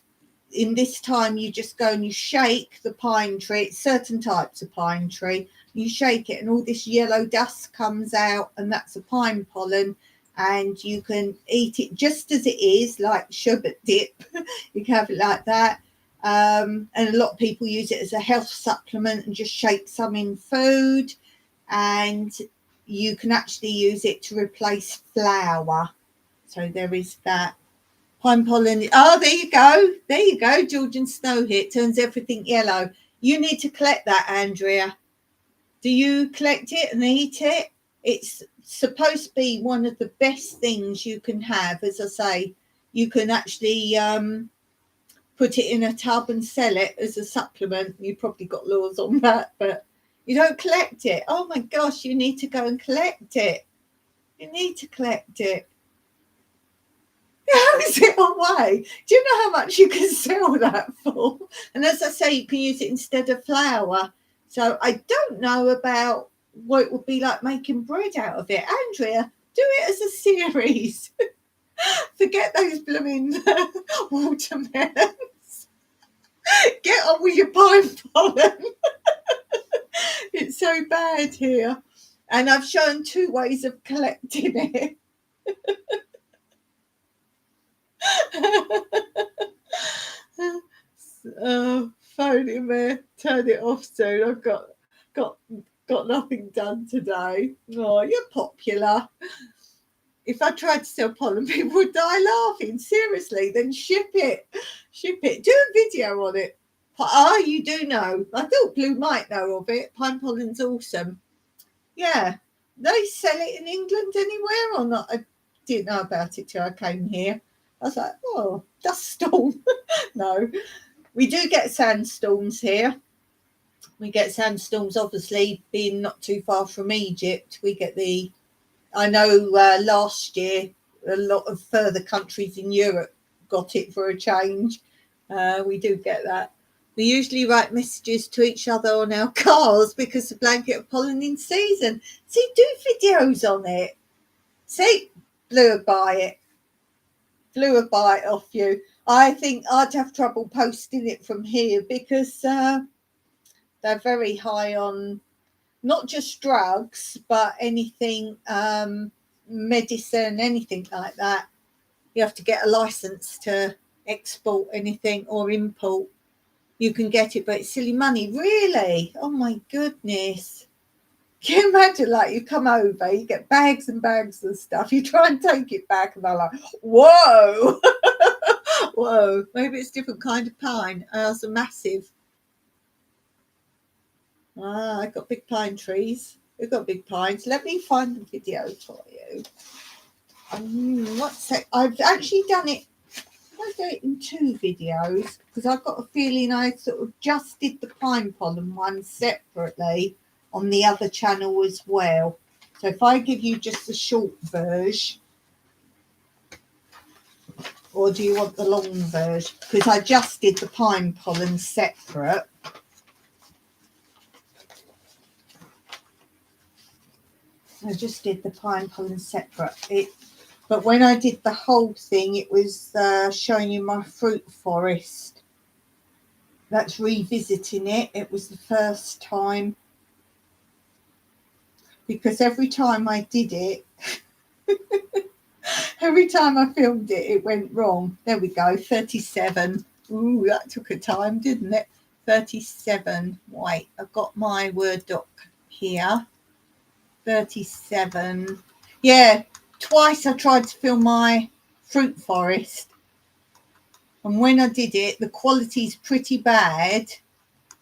S1: in this time you just go and you shake the pine tree. It's certain types of pine tree. You shake it and all this yellow dust comes out, and that's a pine pollen, and you can eat it just as it is, like sherbet dip. You can have it like that. And a lot of people use it as a health supplement and just shake some in food, and you can actually use it to replace flour. So there is that. Pine pollen. Oh, there you go. There you go. Georgian snow here. It turns everything yellow. You need to collect that, Andrea. Do you collect it and eat it? It's supposed to be one of the best things you can have. As I say, you can actually put it in a tub and sell it as a supplement. You've probably got laws on that, but you don't collect it. Oh my gosh, you need to go and collect it. You need to collect it. How is it away? Do you know how much you can sell that for? And as I say, you can use it instead of flour. So I don't know about what it would be like making bread out of it. Andrea, do it as a series. Forget those blooming watermelons. Get on with your pine pollen. It's so bad here. And I've shown 2 ways of collecting it. Phone in there, turn it off soon. I've got nothing done today. Oh, you're popular. If I tried to sell pollen, people would die laughing. Seriously, then ship it. Do a video on it. You do know. I thought Blue might know of it. Pine pollen's awesome. Yeah. They sell it in England anywhere or not? I didn't know about it till I came here. I was like, oh, dust storm. No. We do get sandstorms here. We get sandstorms, obviously, being not too far from Egypt. We get I know last year, a lot of further countries in Europe got it for a change. We do get that. We usually write messages to each other on our cars because the blanket of pollen in season. See, do videos on it. See, Blue would buy it. Blue would buy it off you. I think I'd have trouble posting it from here because they're very high on not just drugs, but anything, medicine, anything like that. You have to get a license to export anything or import. You can get it, but it's silly money. Really? Oh my goodness. Can you imagine, like, you come over, you get bags and bags of stuff, you try and take it back, and they're like, whoa. Whoa, maybe it's a different kind of pine. Ours are massive. I've got big pine trees. We've got big pines. Let me find the video for you. I've actually done it. I do it in 2 videos because I've got a feeling I sort of just did the pine pollen one separately on the other channel as well. So if I give you just the short version, or do you want the long version? Because I just did the pine pollen separate. I just did the pine pollen separate. But when I did the whole thing, it was showing you my fruit forest. That's revisiting it. It was the first time. Because every time I did it, every time I filmed it, it went wrong. There we go, 37. Ooh, that took a time, didn't it? 37. Wait, I've got my Word doc here. 37. Yeah, twice I tried to film my fruit forest. And when I did it, the quality's pretty bad.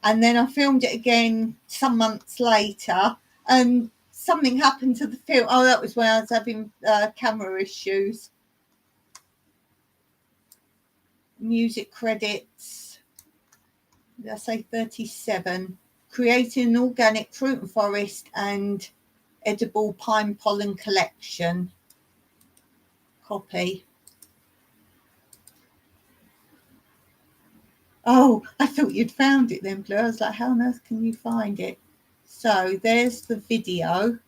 S1: And then I filmed it again some months later, and something happened to the film. Oh, that was when I was having camera issues. Music credits. Did I say 37? Creating an organic fruit forest and edible pine pollen collection. Copy. Oh, I thought you'd found it then, Blue. I was like, how on earth can you find it? So there's the video.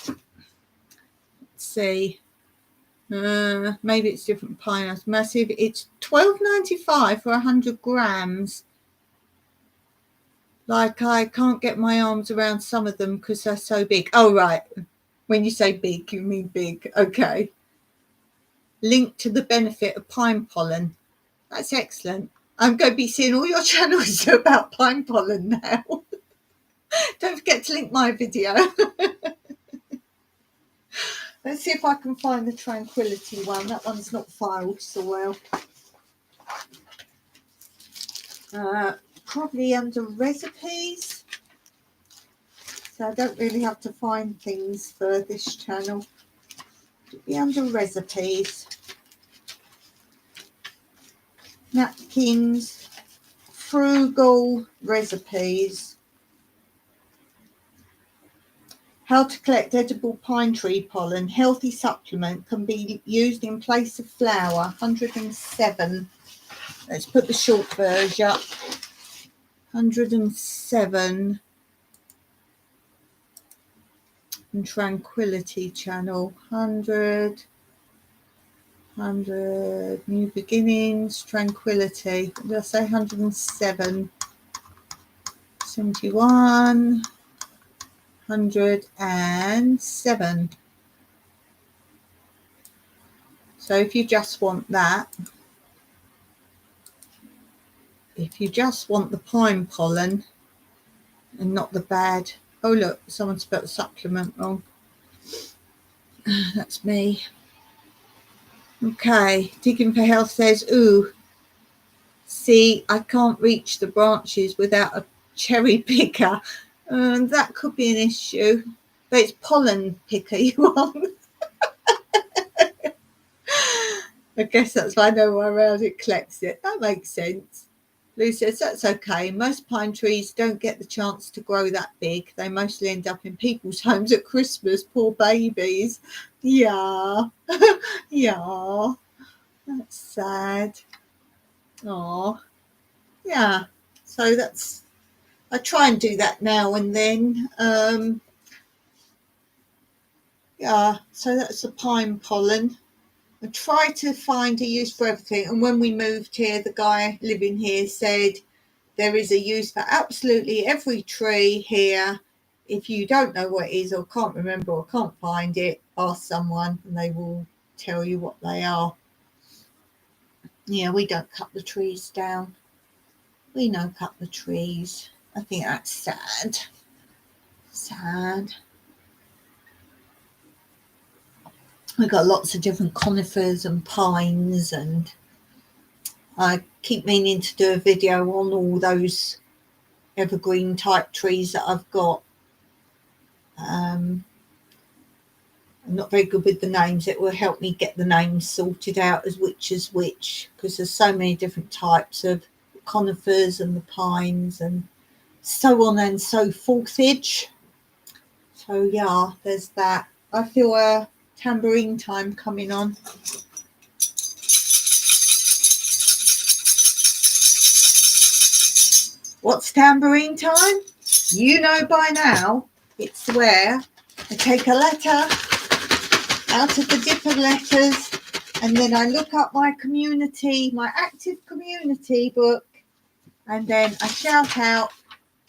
S1: Let's see. Maybe it's different pine. It's massive. It's $12.95 for 100 grams. Like, I can't get my arms around some of them because they're so big. Oh, right. When you say big, you mean big. Okay. Link to the benefit of pine pollen. That's excellent. I'm going to be seeing all your channels about pine pollen now. Don't forget to link my video. Let's see if I can find the Tranquility one. That one's not filed so well. Probably under recipes. So I don't really have to find things for this channel. It'll be under recipes. Napkins. Frugal recipes. How to collect edible pine tree pollen. Healthy supplement can be used in place of flour. 107. Let's put the short version up. 107. And Tranquility channel. 100. New beginnings. Tranquility. Did I say 107? 71. 107. So if you just want that, if you just want the pine pollen and not the bad, oh look, someone spelled supplement wrong. That's me. Okay, Digging for Health says, ooh, see, I can't reach the branches without a cherry picker. That could be an issue, but it's pollen picker you want. I guess that's why no one around it collects it. That makes sense. Lou says, that's okay. Most pine trees don't get the chance to grow that big. They mostly end up in people's homes at Christmas. Poor babies. Yeah. Yeah. That's sad. Oh. Yeah. So that's, I try and do that now and then. Yeah. So that's the pine pollen. I try to find a use for everything. And when we moved here, the guy living here said there is a use for absolutely every tree here. If you don't know what it is or can't remember or can't find it, ask someone and they will tell you what they are. Yeah, we don't cut the trees down. We don't cut the trees. I think that's sad. Sad. We've got lots of different conifers and pines, and I keep meaning to do a video on all those evergreen type trees that I've got. I'm not very good with the names. It will help me get the names sorted out as which is which, because there's so many different types of conifers and the pines and so on and so forthage. So yeah, there's that. I feel a tambourine time coming on. What's tambourine time? You know by now. It's where I take a letter out of the different letters, and then I look up my community, my active community book, and then I shout out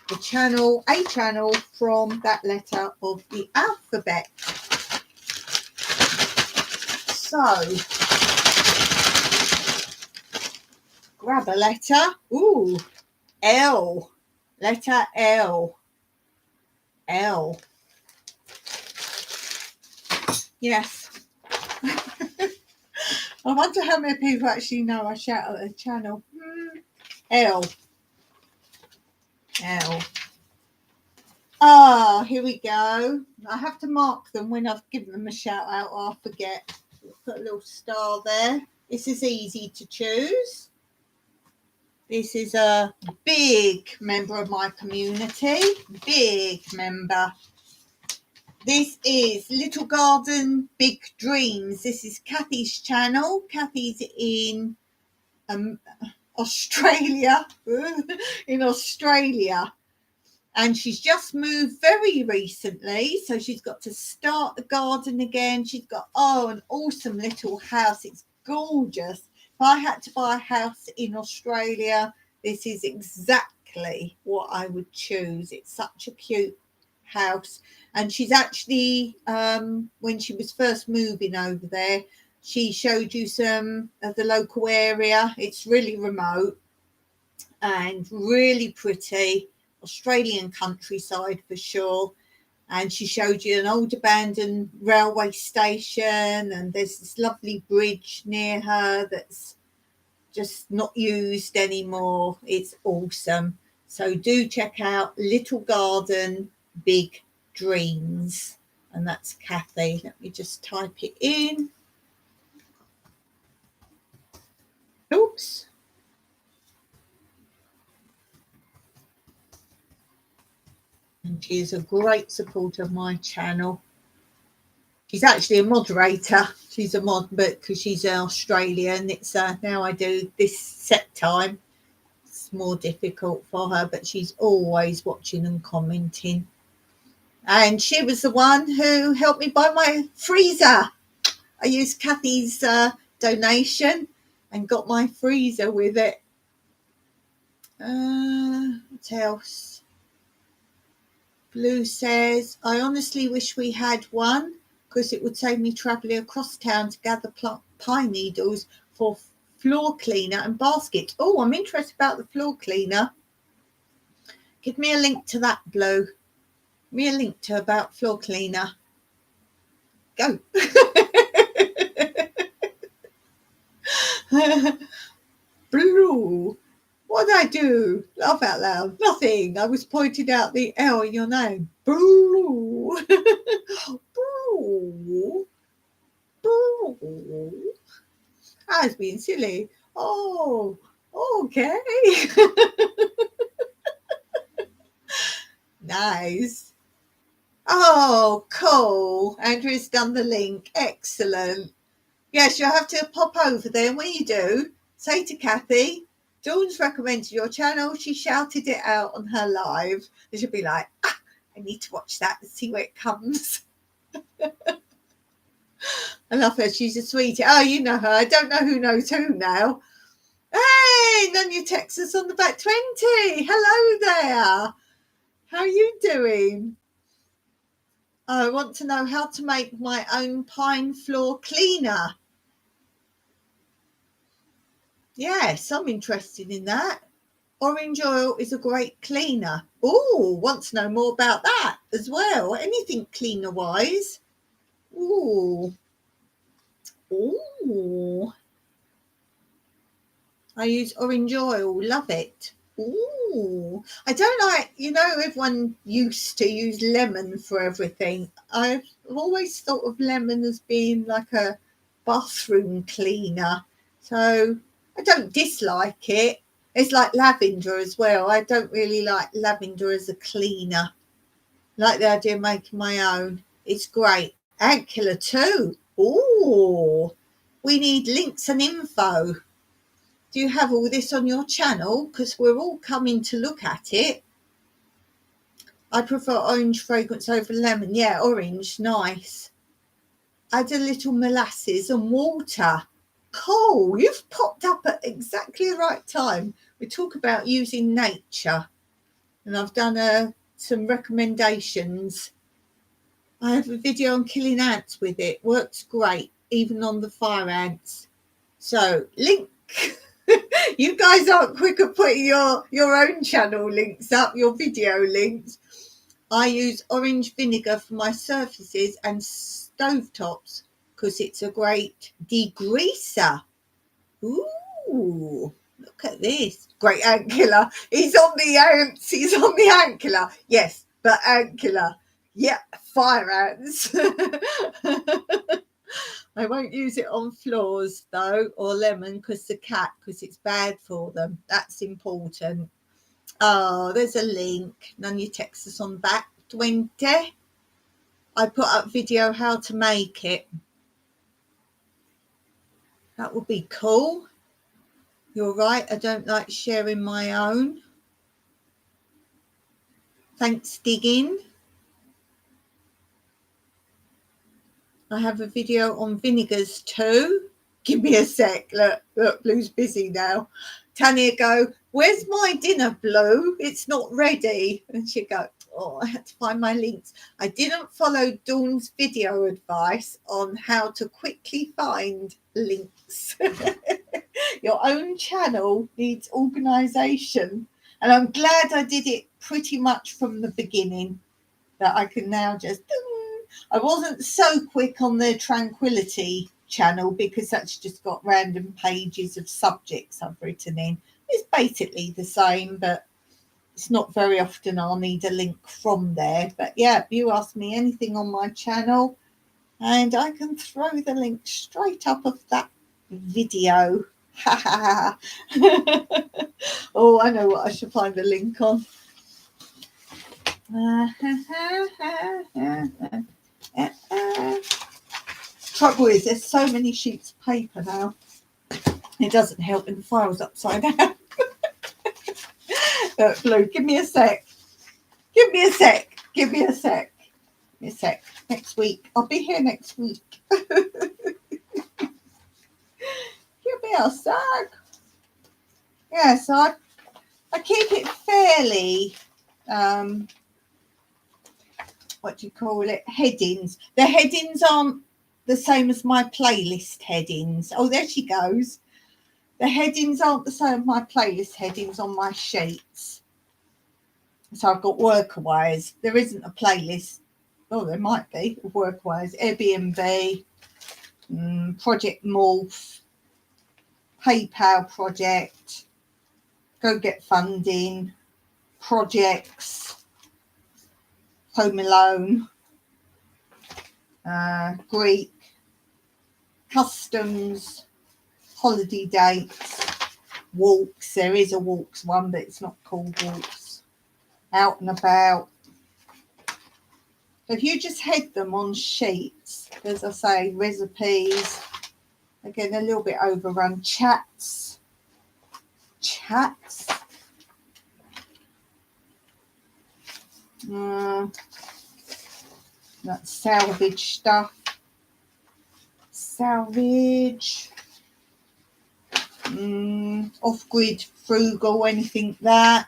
S1: the channel, a channel from that letter of the alphabet. So, grab a letter. Ooh, L. Letter L. L. Yes. I wonder how many people actually know I shout out the channel. L. Ah, here we go. I have to mark them when I've given them a shout out or I forget. Put a little star there. This is easy to choose. This is a big member of my community. Big member. This is Little Garden, Big Dreams. This is Kathy's channel. Kathy's in Australia. In Australia. And she's just moved very recently. So she's got to start the garden again. She's got, an awesome little house. It's gorgeous. If I had to buy a house in Australia, this is exactly what I would choose. It's such a cute house. And she's actually, when she was first moving over there, she showed you some of the local area. It's really remote and really pretty. Australian countryside for sure. And she showed you an old abandoned railway station, and there's this lovely bridge near her that's just not used anymore. It's awesome. So do check out Little Garden, Big Dreams. And that's Kathy. Let me just type it in. Oops. And she is a great supporter of my channel. She's actually a moderator. She's a mod, but because she's Australian, it's now I do this set time. It's more difficult for her, but she's always watching and commenting. And she was the one who helped me buy my freezer. I used Kathy's donation and got my freezer with it. What else? Blue says, I honestly wish we had one because it would save me travelling across town to gather pine needles for floor cleaner and basket. Oh, I'm interested about the floor cleaner. Give me a link to that, Blue. Give me a link to about floor cleaner. Go. Blue. What did I do? Laugh out loud. Nothing. I was pointing out the L in your name. Boo. Boo. Boo. I was being silly. Oh, okay. Nice. Oh, cool. Andrew's done the link. Excellent. Yes, you'll have to pop over there. And when you do, say to Kathy, Dawn's recommended your channel. She shouted it out on her live. And she'll be like, I need to watch that and see where it comes. I love her. She's a sweetie. Oh, you know her. I don't know who knows who now. Hey, Nunya Texas on the back 20. Hello there. How are you doing? I want to know how to make my own pine floor cleaner. Yes, I'm interested in that. Orange oil is a great cleaner. Oh, want to know more about that as well. Anything cleaner wise. Ooh. Ooh. I use orange oil. Love it. Ooh. I don't like, everyone used to use lemon for everything. I've always thought of lemon as being like a bathroom cleaner. So I don't dislike it. It's like lavender as well. I don't really like lavender as a cleaner. I like the idea of making my own. It's great. Ant killer too. Ooh. We need links and info. Do you have all this on your channel? Because we're all coming to look at it. I prefer orange fragrance over lemon. Yeah, orange. Nice. Add a little molasses and water. Cool, you've popped up at exactly the right time. We talk about using nature, and I've done some recommendations. I have a video on killing ants with it. Works great, even on the fire ants. So, link. You guys aren't quick at putting your own channel links up, your video links. I use orange vinegar for my surfaces and stovetops because it's a great degreaser. Ooh, look at this. Great ant killer. He's on the ants. He's on the ant killer. Yes, but ant killer. Yeah, fire ants. I won't use it on floors though, or lemon because it's bad for them. That's important. Oh, there's a link. None you text us on back 20. I put up video how to make it. That would be cool. You're right, I don't like sharing my own. Thanks, Digging. I have a video on vinegars too. Give me a sec. Look, Blue's busy now. Tanya go, where's my dinner, Blue? It's not ready. And she'd go, oh, I had to find my links. I didn't follow Dawn's video advice on how to quickly find links. Your own channel needs organisation. And I'm glad I did it pretty much from the beginning, that I can now just... I wasn't so quick on the Tranquility channel because that's just got random pages of subjects I've written in. It's basically the same, but it's not very often I'll need a link from there. But yeah, if you ask me anything on my channel, and I can throw the link straight up of that video. Oh, I know what I should find the link on. Trouble is, there's so many sheets of paper now. It doesn't help when the file's upside down. Blue, give me a sec. Give me a sec. Give me a sec. Give me a sec. Next week. I'll be here next week. Give me a sec. Yeah, so I keep it fairly, what do you call it? Headings. The headings aren't the same as my playlist headings. Oh, there she goes. The headings aren't the same as my playlist headings on my sheets. So I've got workaways. There isn't a playlist. Oh, there might be. Workaways. Airbnb, Project Morph, PayPal project, go get funding, projects, Home Alone, Greek, customs, holiday dates, walks. There is a walks one, but it's not called walks. Out and about. If you just head them on sheets, as I say, recipes, again, a little bit overrun, chats, that's salvage stuff, off-grid, frugal, anything like that.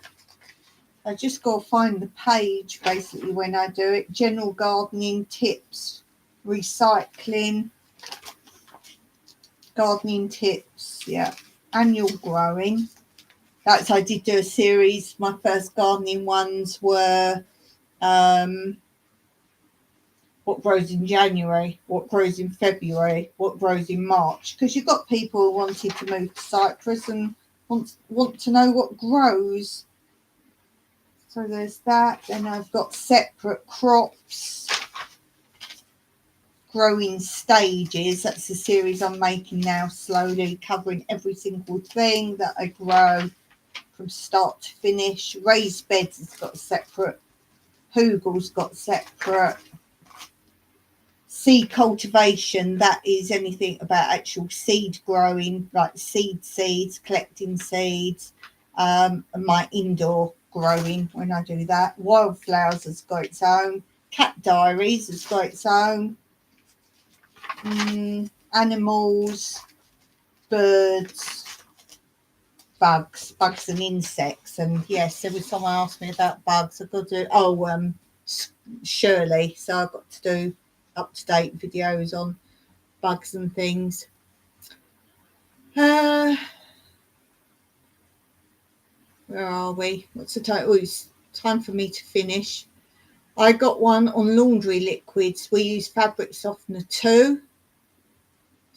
S1: I just got to find the page basically when I do it. General gardening tips, recycling, gardening tips, yeah, annual growing. That's, I did do a series. My first gardening ones were what grows in January, what grows in February, what grows in March, because you've got people who wanted to move to Cyprus and want to know what grows. So there's that. Then I've got separate crops, growing stages. That's the series I'm making now, slowly covering every single thing that I grow from start to finish. Raised beds has got separate. Hugel's got separate. Seed cultivation, that is anything about actual seed growing, like seeds, collecting seeds, and my indoor growing when I do that. Wildflowers has got its own. Cat diaries has got its own. Animals, birds, bugs and insects. And yes, there was someone asked me about bugs. I've got to do, Shirley, so I've got to do up-to-date videos on bugs and things. Where are we? What's the time? Oh, it's time for me to finish. I got one on laundry liquids. We use fabric softener too.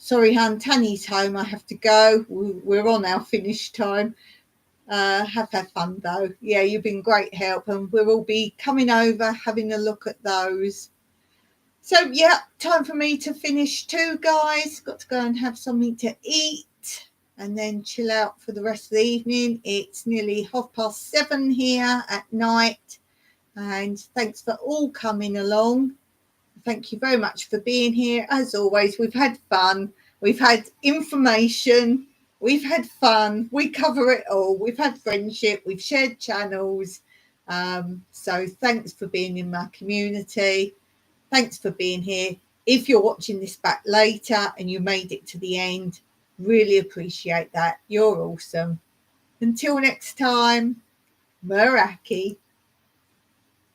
S1: Sorry, hun, Tanya's home. I have to go. We're on our finish time. Have had fun though. Yeah, you've been great help, and we'll all be coming over, having a look at those. So yeah, time for me to finish too, guys. Got to go and have something to eat and then chill out for the rest of the evening. It's nearly 7:30 here at night, and thanks for all coming along. Thank you very much for being here. As always, we've had fun. We've had information. We've had fun. We cover it all. We've had friendship. We've shared channels. So thanks for being in my community. Thanks for being here. If you're watching this back later and you made it to the end, really appreciate that. You're awesome. Until next time, Meraki.